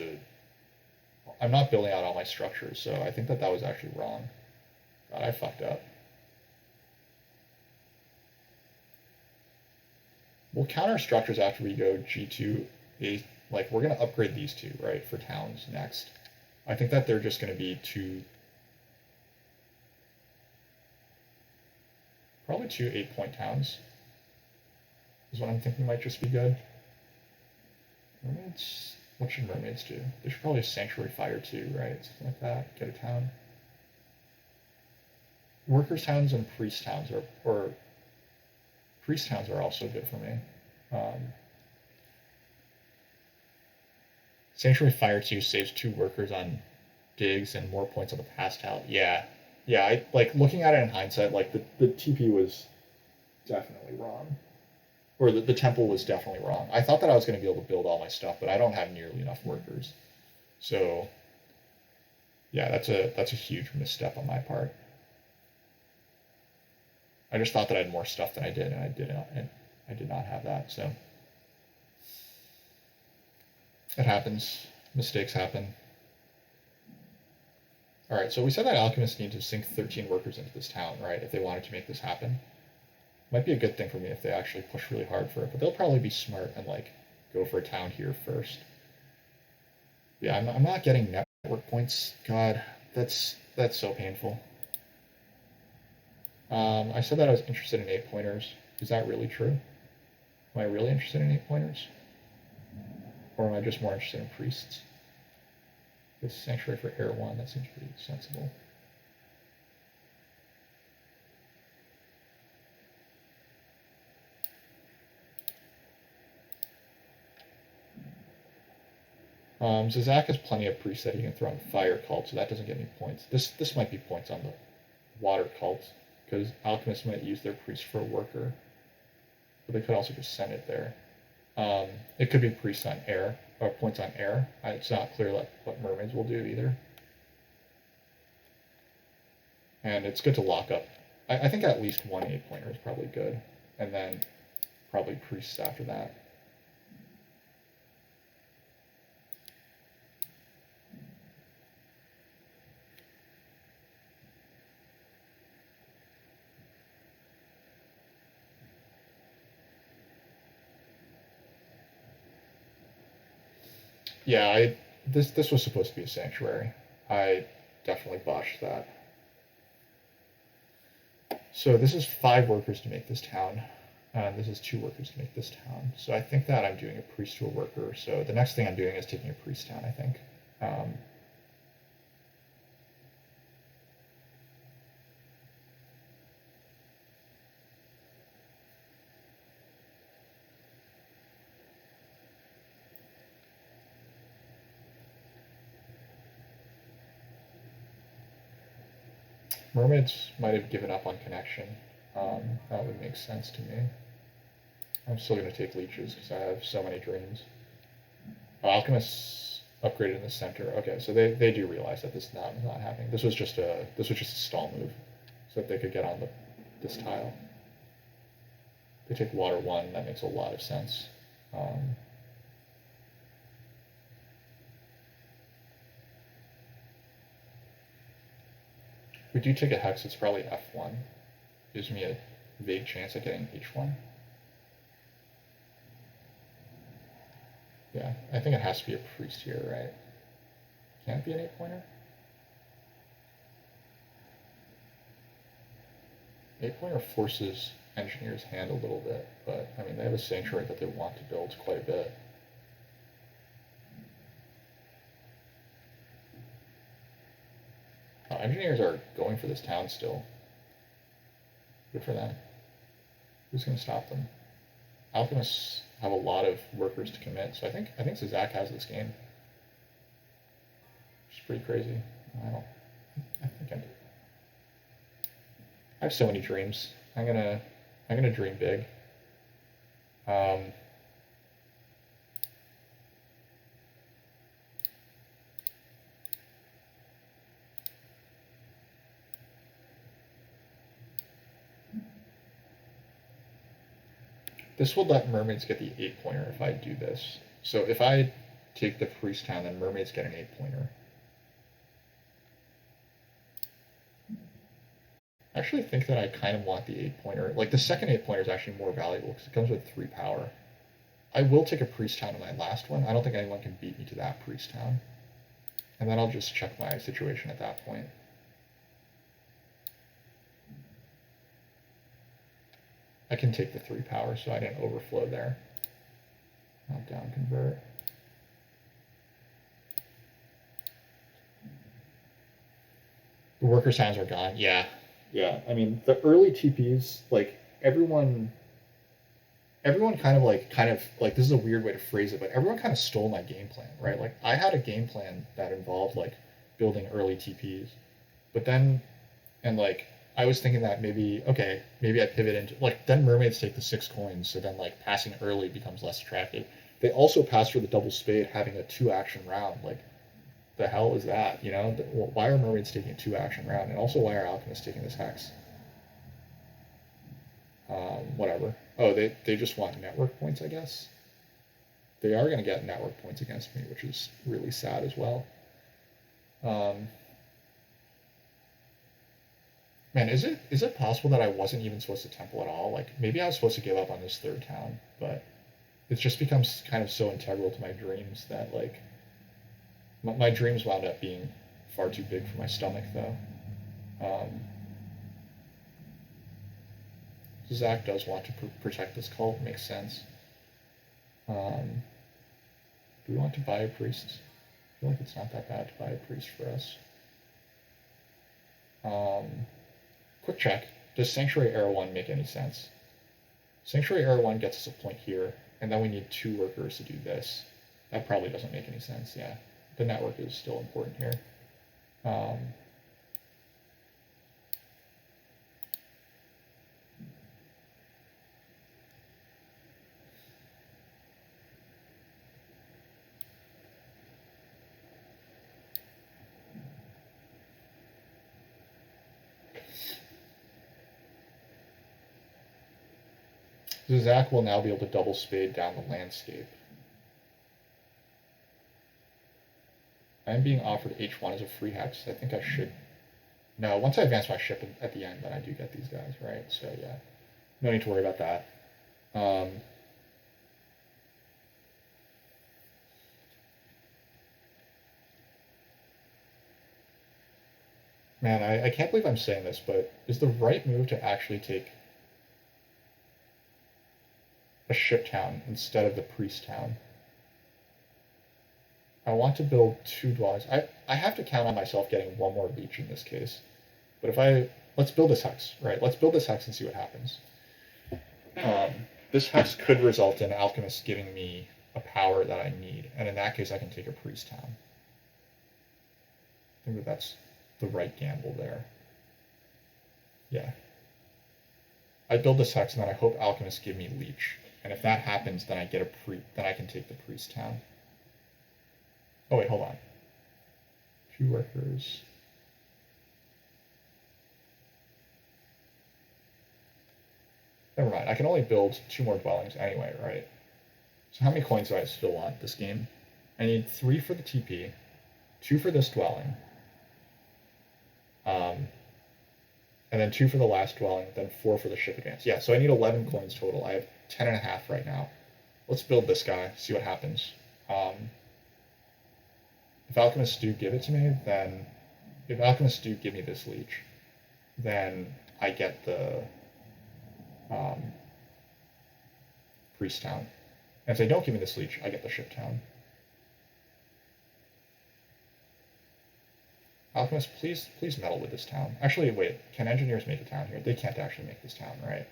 all my structures, so I think that was actually wrong. God, I fucked up. We'll counter structures after we go G2, like we're going to upgrade these two, right, for towns next. I think that they're just going to be probably 2 8-point towns is what I'm thinking might just be good. Mermaids, what should mermaids do? They should probably sanctuary fire too, right? Something like that. Get a town. Workers towns and priest towns or priest towns are also good for me. Sanctuary Fire 2 saves 2 workers on digs and more points on the pass tile. Yeah. Yeah, I like looking at it in hindsight, like the TP was definitely wrong. Or the temple was definitely wrong. I thought that I was going to be able to build all my stuff, but I don't have nearly enough workers. So yeah, that's a huge misstep on my part. I just thought that I had more stuff than I did, and I did not have that. So it happens. Mistakes happen. All right, so we said that alchemists need to sink 13 workers into this town, right? If they wanted to make this happen, might be a good thing for me if they actually push really hard for it. But they'll probably be smart and like go for a town here first. Yeah, I'm not getting network points. God, that's so painful. I said that I was interested in 8-pointers. Is that really true? Am I really interested in 8-pointers? Or am I just more interested in priests? This sanctuary for air 1, that seems pretty sensible. So Zach has plenty of priests that he can throw on fire cult, so that doesn't get me points. This might be points on the water cult, because alchemists might use their priest for a worker. But they could also just send it there. It could be priests on air, or points on air. It's not clear what mermaids will do either. And it's good to lock up. I think at least 1 8-pointer is probably good. And then probably priests after that. Yeah, this was supposed to be a sanctuary. I definitely botched that. So this is 5 workers to make this town. And this is 2 workers to make this town. So I think that I'm doing a priest to a worker. So the next thing I'm doing is taking a priest town, I think. Mermaids might have given up on connection. That would make sense to me. I'm still going to take leeches because I have so many dreams. Oh, alchemists upgraded in the center. Okay, so they do realize that this is not happening. This was just a stall move, so that they could get on this tile. They take water 1. That makes a lot of sense. If we do take a hex, it's probably F1. Gives me a vague chance at getting H1. Yeah, I think it has to be a priest here, right? Can't it be an 8-pointer? 8-pointer forces engineer's hand a little bit, but I mean, they have a sanctuary that they want to build quite a bit. Engineers are going for this town still. Good for them. Who's going to stop them? Alchemists have a lot of workers to commit, so I think Zach has this game. Which is pretty crazy. I think I do. I have so many dreams. I'm gonna dream big. This will let mermaids get the 8-pointer if I do this. So if I take the priest town, then mermaids get an 8-pointer. I actually think that I kind of want the 8-pointer. Like, the second 8-pointer is actually more valuable because it comes with 3 power. I will take a priest town in my last one. I don't think anyone can beat me to that priest town. And then I'll just check my situation at that point. I can take the 3 power, so I didn't overflow there. Not down convert. The worker sounds are gone. Yeah. Yeah. I mean, the early TPs, like, everyone kind of like this is a weird way to phrase it, but everyone kind of stole my game plan, right? Like, I had a game plan that involved like building early TPs, but then like I was thinking that maybe I pivot into like then mermaids take the 6 coins, so then like passing early becomes less attractive. They also pass for the double spade, having a 2-action round. Like, the hell is that? You know, why are mermaids taking a 2-action round, and also why are alchemists taking this hex? Whatever. Oh, they just want network points, I guess. They are going to get network points against me, which is really sad as well. Man, is it possible that I wasn't even supposed to temple at all? Like, maybe I was supposed to give up on this 3rd town, but it just becomes kind of so integral to my dreams that, like, my dreams wound up being far too big for my stomach, though. Zach does want to protect this cult. Makes sense. Do we want to buy a priest? I feel like it's not that bad to buy a priest for us. Quick check. Does Sanctuary Era 1 make any sense? Sanctuary Era 1 gets us a point here, and then we need 2 workers to do this. That probably doesn't make any sense, yeah. The network is still important here. So Zach will now be able to double spade down the landscape. I'm being offered H1 as a free hex. I think I should. No, once I advance my ship at the end, then I do get these guys, right? So yeah, no need to worry about that. Man, I can't believe I'm saying this, but is the right move to actually take a ship town instead of the priest town? I want to build 2 dwellings. I have to count on myself getting 1 more leech in this case. But let's build this hex, right? Let's build this hex and see what happens. This hex could result in alchemists giving me a power that I need, and in that case I can take a priest town. I think that's the right gamble there. Yeah. I build this hex and then I hope alchemists give me leech. And if that happens, then I get then I can take the priest town. Oh wait, hold on. 2 workers. Never mind. I can only build 2 more dwellings anyway, right? So how many coins do I still want this game? I need 3 for the TP, 2 for this dwelling, and then 2 for the last dwelling, then 4 for the ship advance. Yeah, so I need 11 coins total. I have 10 and a half right now. Let's build this guy, see what happens. If alchemists do give it to me, then if alchemists do give me this leech, then I get the priest town. And if they don't give me this leech, I get the ship town. Alchemists, please meddle with this town. Actually, wait, can engineers make a town here? They can't actually make this town, right?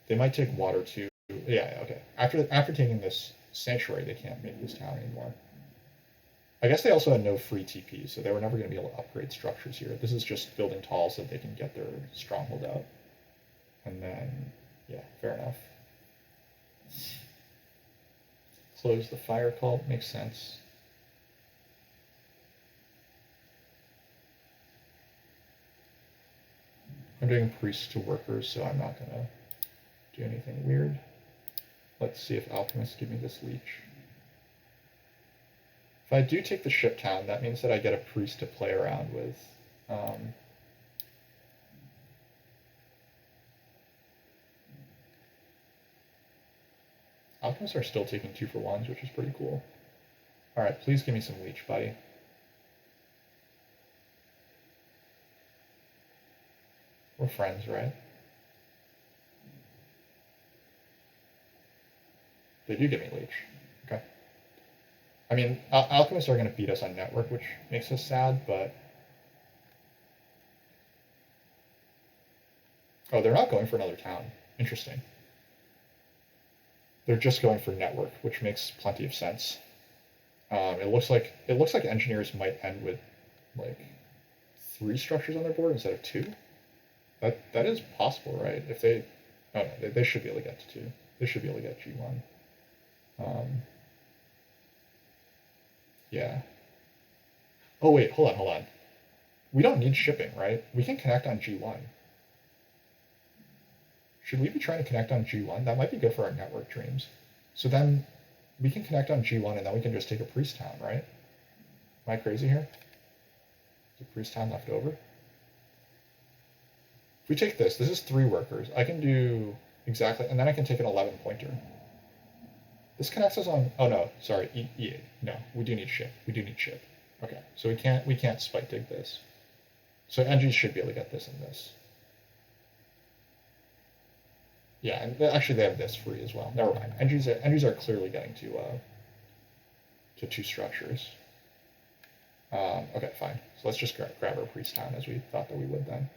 They might take water too. Yeah, okay. After taking this sanctuary, they can't make this town anymore. I guess they also had no free TP, so they were never going to be able to upgrade structures here. This is just building tall so they can get their stronghold out. And then, yeah, fair enough. Close the fire cult, makes sense. I'm doing priests to workers, so I'm not going to do anything weird. Let's see if alchemists give me this leech. If I do take the ship town, that means that I get a priest to play around with. Alchemists are still taking 2 for 1s, which is pretty cool. Alright, please give me some leech, buddy. We're friends, right? They do give me leech. Okay. I mean, alchemists are going to beat us on network, which makes us sad, but... Oh, they're not going for another town. Interesting. They're just going for network, which makes plenty of sense. It looks like engineers might end with like 3 structures on their board instead of 2. That is possible, right? If they, oh no, they should be able to get to 2. They should be able to get G1. Yeah. Oh wait, hold on. We don't need shipping, right? We can connect on G1. Should we be trying to connect on G1? That might be good for our network dreams. So then we can connect on G1 and then we can just take a priest town, right? Am I crazy here? Is the priest town left over? If we take this is 3 workers. I can do exactly, and then I can take an 11 pointer. This connects us on, oh no, sorry, E8. No, we do need ship. Okay, so we can't spike dig this. So NG should be able to get this and this. Yeah, and actually they have this free as well. Never mind. NGs are clearly getting to 2 structures. Okay, fine. So let's just grab our priest town as we thought that we would then.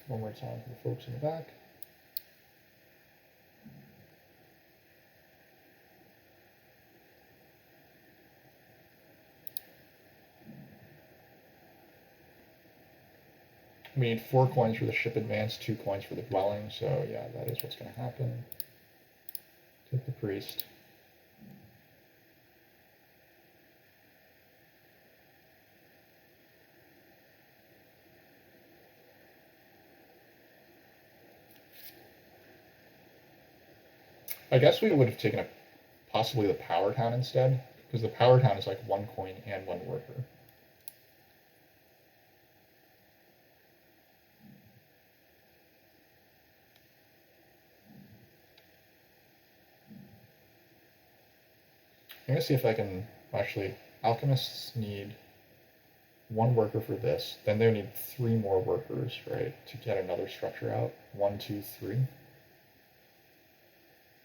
One more time for the folks in the back. We need 4 coins for the ship advance, 2 coins for the dwelling, so yeah, that is what's going to happen. Take the priest. I guess we would have taken possibly the power town instead, because the power town is like 1 coin and 1 worker. I'm going to see if I can, actually, alchemists need 1 worker for this, then they need 3 more workers, right, to get another structure out. 1, 2, 3.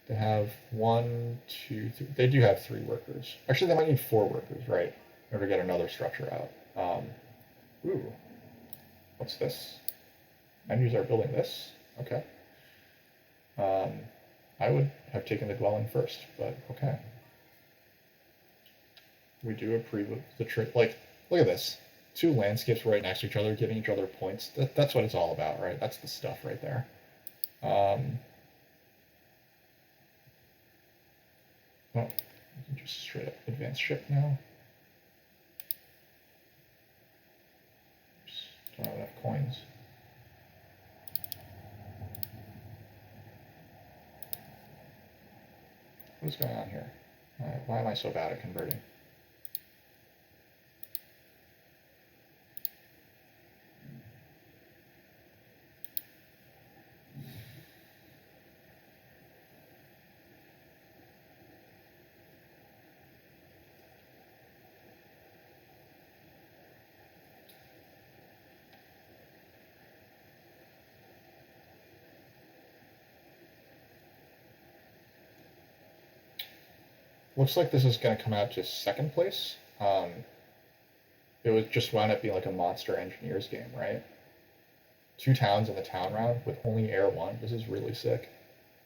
They have 1, 2, 3. They do have 3 workers. Actually, they might need 4 workers, right, in order to get another structure out. Ooh. What's this? Menus are building this? Okay. I would have taken the dwelling first, but okay. We do approve of the trick. Like, look at this. Two landscapes right next to each other, giving each other points. That's what it's all about, right? That's the stuff right there. Oh, we can just straight up advance ship now. Just don't have enough coins. What is going on here? Why am I so bad at converting? Looks like this is going to come out to second place. It would just wound up being like a monster engineers game, right? 2 towns in the town round with only air 1. This is really sick.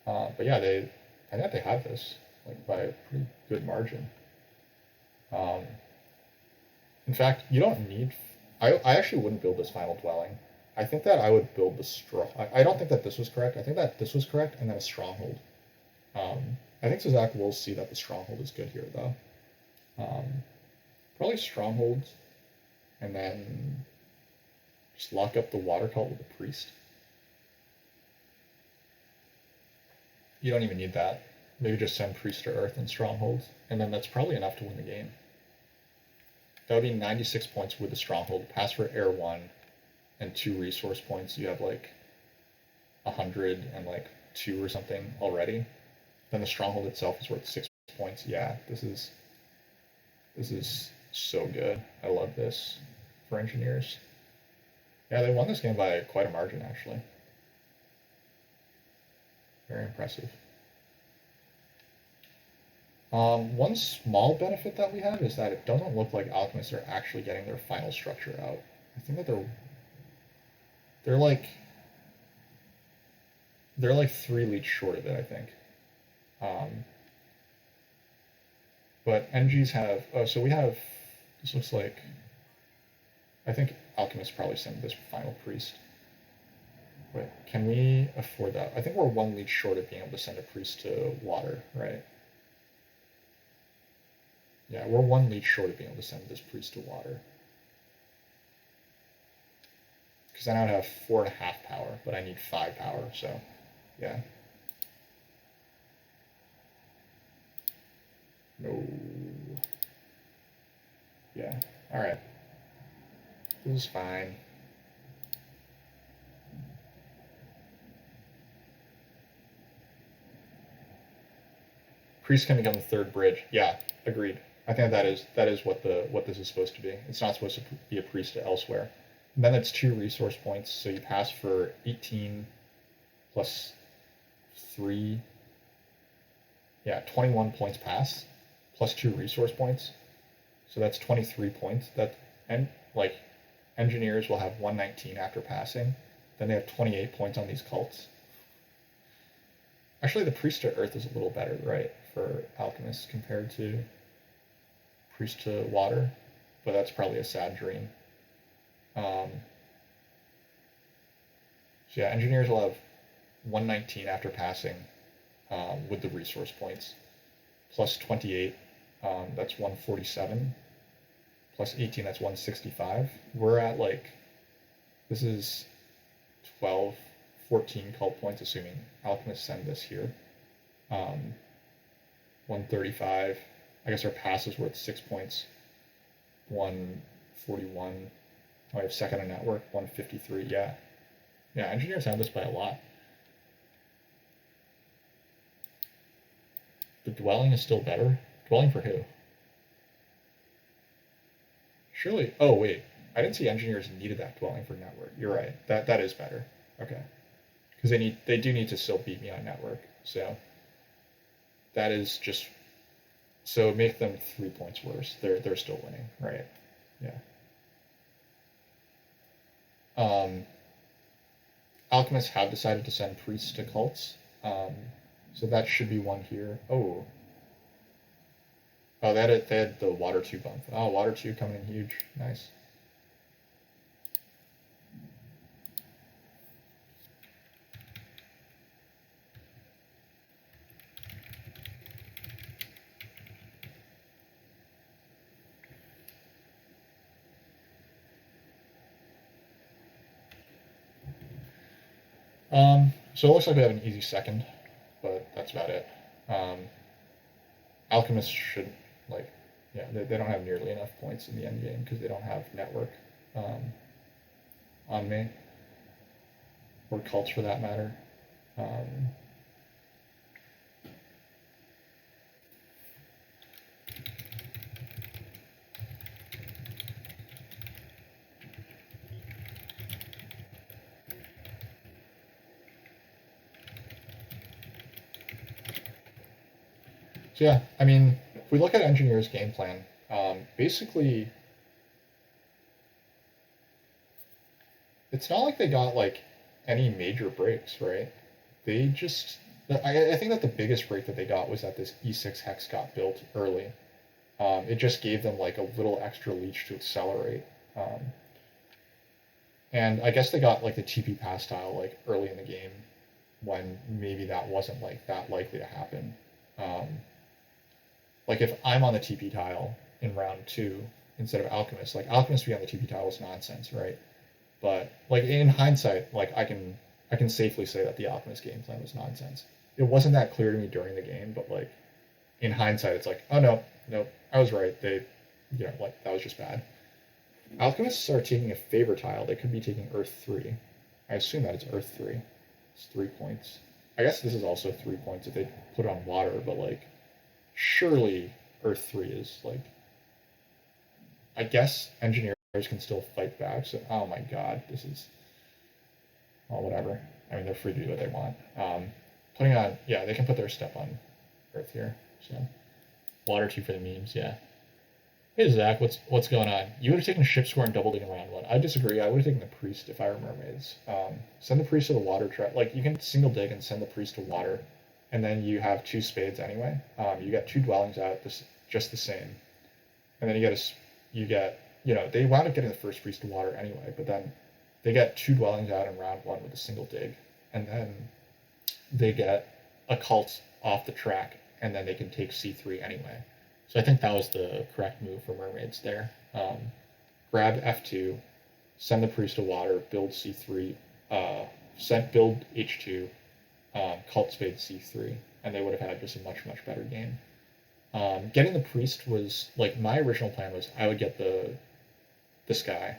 But yeah, I think they have this like by a pretty good margin. In fact, you don't need. I actually wouldn't build this final dwelling. I think that I would build the strong. I don't think that this was correct. I think that this was correct, and then a stronghold. I think Zach will see that the stronghold is good here, though. Probably strongholds, and then just lock up the water cult with the priest. You don't even need that. Maybe just send priest to earth and strongholds, and then that's probably enough to win the game. That would be 96 points with the stronghold. Pass for air 1 and 2 resource points. You have like 100 and like 2 or something already. Then the stronghold itself is worth 6 points. Yeah, this is so good. I love this for engineers. Yeah, they won this game by quite a margin, actually. Very impressive. One small benefit that we have is that it doesn't look like alchemists are actually getting their final structure out. I think that they're like 3 leads short of it, I think. But NGs have, so we have, this looks like, I think alchemists probably send this final priest. Wait, can we afford that? I think we're 1 lead short of being able to send a priest to water, right? Yeah, we're 1 lead short of being able to send this priest to water. Because then I would have 4.5 power, but I need 5 power, so yeah. No. Yeah, alright. This is fine. Priest can become the 3rd bridge. Yeah, agreed. I think that is what this is supposed to be. It's not supposed to be a priest elsewhere. And then it's 2 resource points, so you pass for 18 plus 3. Yeah, 21 points pass, plus 2 resource points. So that's 23 points. And like engineers will have 119 after passing. Then they have 28 points on these cults. Actually, the priest to earth is a little better, right, for alchemists compared to priest to water, but that's probably a sad dream. So yeah, engineers will have 119 after passing with the resource points, plus 28, that's 147, plus 18, that's 165. We're at like, this is 12, 14 cult points, assuming alchemists send this here. 135. I guess our pass is worth 6 points. 141. Oh, I have second on network. 153. Yeah. Yeah, engineers have this by a lot. The dwelling is still better. Dwelling for who? Surely. Oh wait, I didn't see engineers needed that dwelling for network. You're right. That is better. Okay. Because they do need to still beat me on network. So that is just, so make them 3 points worse. They're still winning, right? Yeah. Um, Alchemists have decided to send priests to cults. Um, so that should be one here. Oh, they had the water 2 bump. Oh, water 2 coming in huge. Nice. So it looks like we have an easy second, but that's about it. Um, Alchemists should, like, yeah, they don't have nearly enough points in the end game because they don't have network um, on me, or cults for that matter. Um, so yeah, I mean, if we look at Engineer's game plan, basically, it's not like they got like any major breaks, right? They just, I think that the biggest break that they got was that this E6 hex got built early. It just gave them like a little extra leech to accelerate. Um, and I guess they got like the TP pass tile like early in the game when maybe that wasn't like that likely to happen. Um, like if I'm on the TP tile in round 2 instead of Alchemist, like Alchemist being on the TP tile was nonsense, right? But like in hindsight, like I can safely say that the Alchemist game plan was nonsense. It wasn't that clear to me during the game, but like in hindsight, it's like, oh no, I was right. They, like that was just bad. Alchemists are taking a favor tile. They could be taking Earth 3. I assume that it's Earth 3. It's 3 points. I guess this is also 3 points if they put it on water, but like surely Earth 3 is like, I guess engineers can still fight back. So oh my god, this is, well, whatever. I mean, they're free to do what they want. Putting on, yeah, they can put their step on Earth here. So water 2 for the memes, yeah. Hey Zach, what's going on? You would have taken ship score and doubled it in round 1. I disagree. I would have taken the priest if I were mermaids. Send the priest to the water trap. Like you can single dig and send the priest to water, and then you have 2 spades anyway. You get 2 dwellings out, this just the same, and then they wound up getting the first priest to water anyway. But then they get 2 dwellings out in round 1 with a single dig, and then they get a cult off the track, and then they can take C3 anyway. So I think that was the correct move for mermaids there. Grab F2, send the priest to water, build C3, build H2, cult spade C3, and they would have had just a much, much better game. Getting the priest was like my original plan was I would get this guy,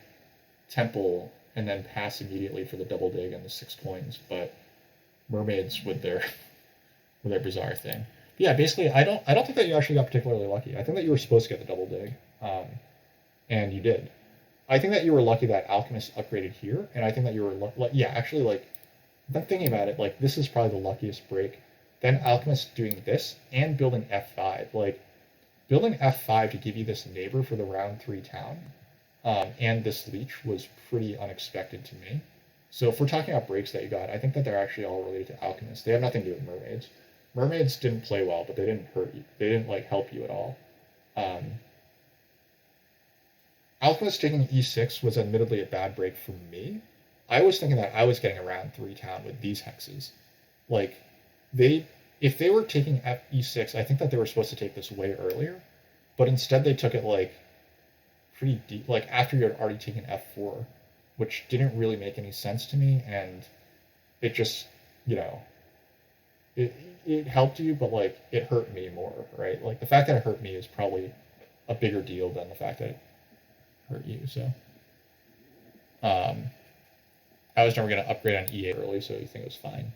temple, and then pass immediately for the double dig and the 6 coins, but mermaids with their with their bizarre thing. But yeah, basically, I don't think that you actually got particularly lucky. I think that you were supposed to get the double dig, and you did. I think that you were lucky that Alchemist upgraded here, and I think that you were yeah, actually, like, I'm thinking about it, like this is probably the luckiest break. Then Alchemist doing this and building F5, like building F5 to give you this neighbor for the round 3 town, and this leech was pretty unexpected to me. So if we're talking about breaks that you got, I think that they're actually all related to Alchemists. They have nothing to do with mermaids. Mermaids didn't play well, but they didn't hurt you. They didn't like help you at all. Alchemist taking E6 was admittedly a bad break for me. I was thinking that I was getting a round 3 town with these hexes. Like if they were taking E6, I think that they were supposed to take this way earlier, but instead they took it like pretty deep, like after you had already taken F4, which didn't really make any sense to me, and it just, you know, it helped you, but like it hurt me more, right? Like the fact that it hurt me is probably a bigger deal than the fact that it hurt you. So, I was never going to upgrade on E8 early, so you think it was fine.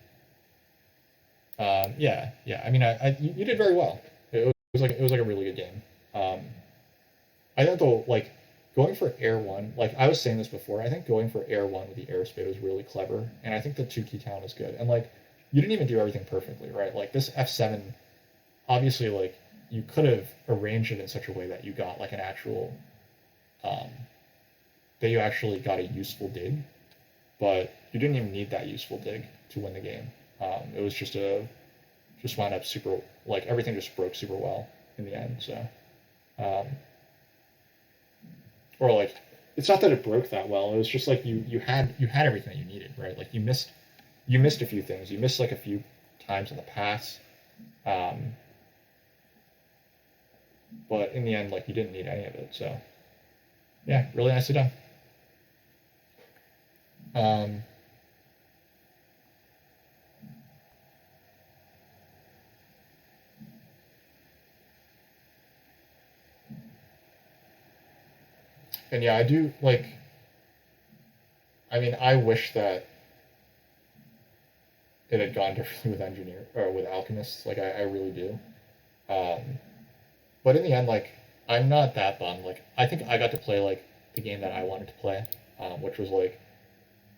Yeah. I mean, you did very well. It was like a really good game. I think though, like going for air 1, like I was saying this before, I think going for air 1 with the airspeed was really clever, and I think the 2 key town is good. And like you didn't even do everything perfectly, right? Like this F7, obviously, like you could have arranged it in such a way that you got like an actual, that you actually got a useful dig. but you didn't even need that useful dig to win the game. It was just wound up super, like everything just broke super well in the end. So, um, or like it's not that it broke that well. It was just like you had everything you needed, right? Like you missed a few things. You missed like a few times in the pass, um, but in the end, like you didn't need any of it. So yeah, really nicely done. Um, and yeah, I do like. I mean, I wish that it had gone differently with engineer or with alchemists. Like I really do. Um, but in the end, like I'm not that bummed. Like I think I got to play like the game that I wanted to play, which was like,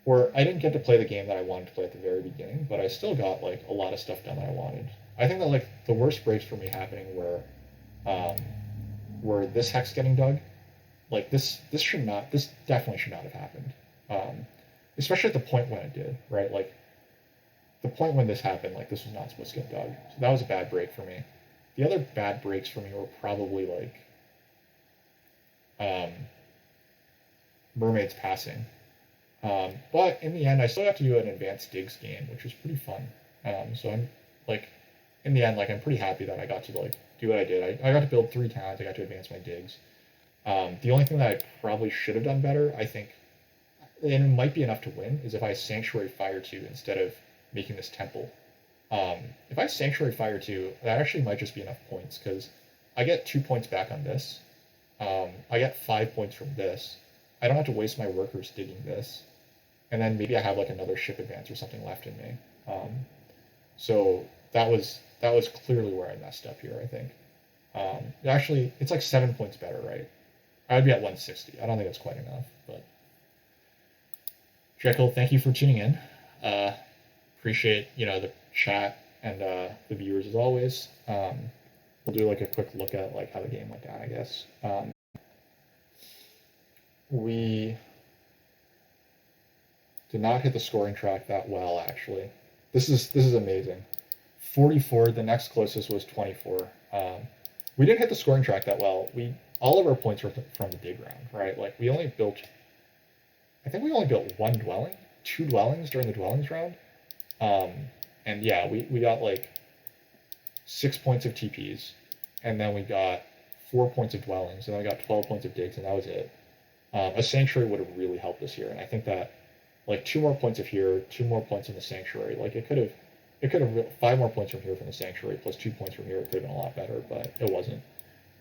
or I didn't get to play the game that I wanted to play at the very beginning, but I still got like a lot of stuff done that I wanted. I think that like the worst breaks for me happening um, were this hex getting dug. Like this definitely should not have happened. Um, especially at the point when it did, right? Like the point when this happened, like this was not supposed to get dug. So that was a bad break for me. The other bad breaks for me were probably like um, mermaids passing. But in the end, I still have to do an advanced digs game, which was pretty fun. So I'm like, in the end, like I'm pretty happy that I got to like do what I did. I got to build 3 towns. I got to advance my digs. The only thing that I probably should have done better, I think, and it might be enough to win, is if I Sanctuary Fire 2 instead of making this temple. Um, if I Sanctuary Fire 2, that actually might just be enough points, because I get 2 points back on this. I get 5 points from this. I don't have to waste my workers digging this. And then maybe I have like another ship advance or something left in me. Um, so that was clearly where I messed up here, I think. Actually, it's like 7 points better, right? I would be at 160. I don't think it's quite enough, but Jekyll, thank you for tuning in. Uh, Appreciate the chat and the viewers as always. We'll do like a quick look at like how the game went down, I guess. We did not hit the scoring track that well, actually. This is amazing. 44. The next closest was 24. We didn't hit the scoring track that well. We all of our points were from the dig round, right? Like we only built. I think we only built 1 dwelling, 2 dwellings during the dwellings round. Um, and yeah, we got like 6 points of TPs, and then we got 4 points of dwellings, and then we got 12 points of digs, and that was it. A sanctuary would have really helped us here, and I think that like 2 more points of here, 2 more points in the sanctuary, like it could have 5 more points from here from the sanctuary plus 2 points from here. It could have been a lot better, but it wasn't.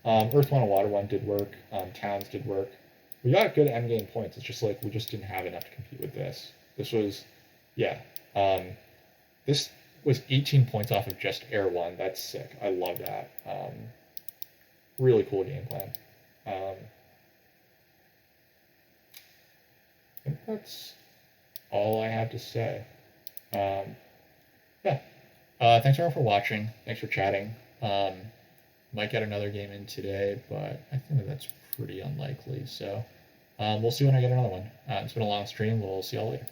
Earth one and water one did work. Towns did work. We got good end game points. It's just like we just didn't have enough to compete with this. This was, yeah. Um, this was 18 points off of just air one. That's sick. I love that. Really cool game plan. I think that's all I have to say. Um, yeah. Thanks everyone for watching. Thanks for chatting. Might get another game in today, but I think that's pretty unlikely. So we'll see when I get another one. It's been a long stream. We'll see y'all later.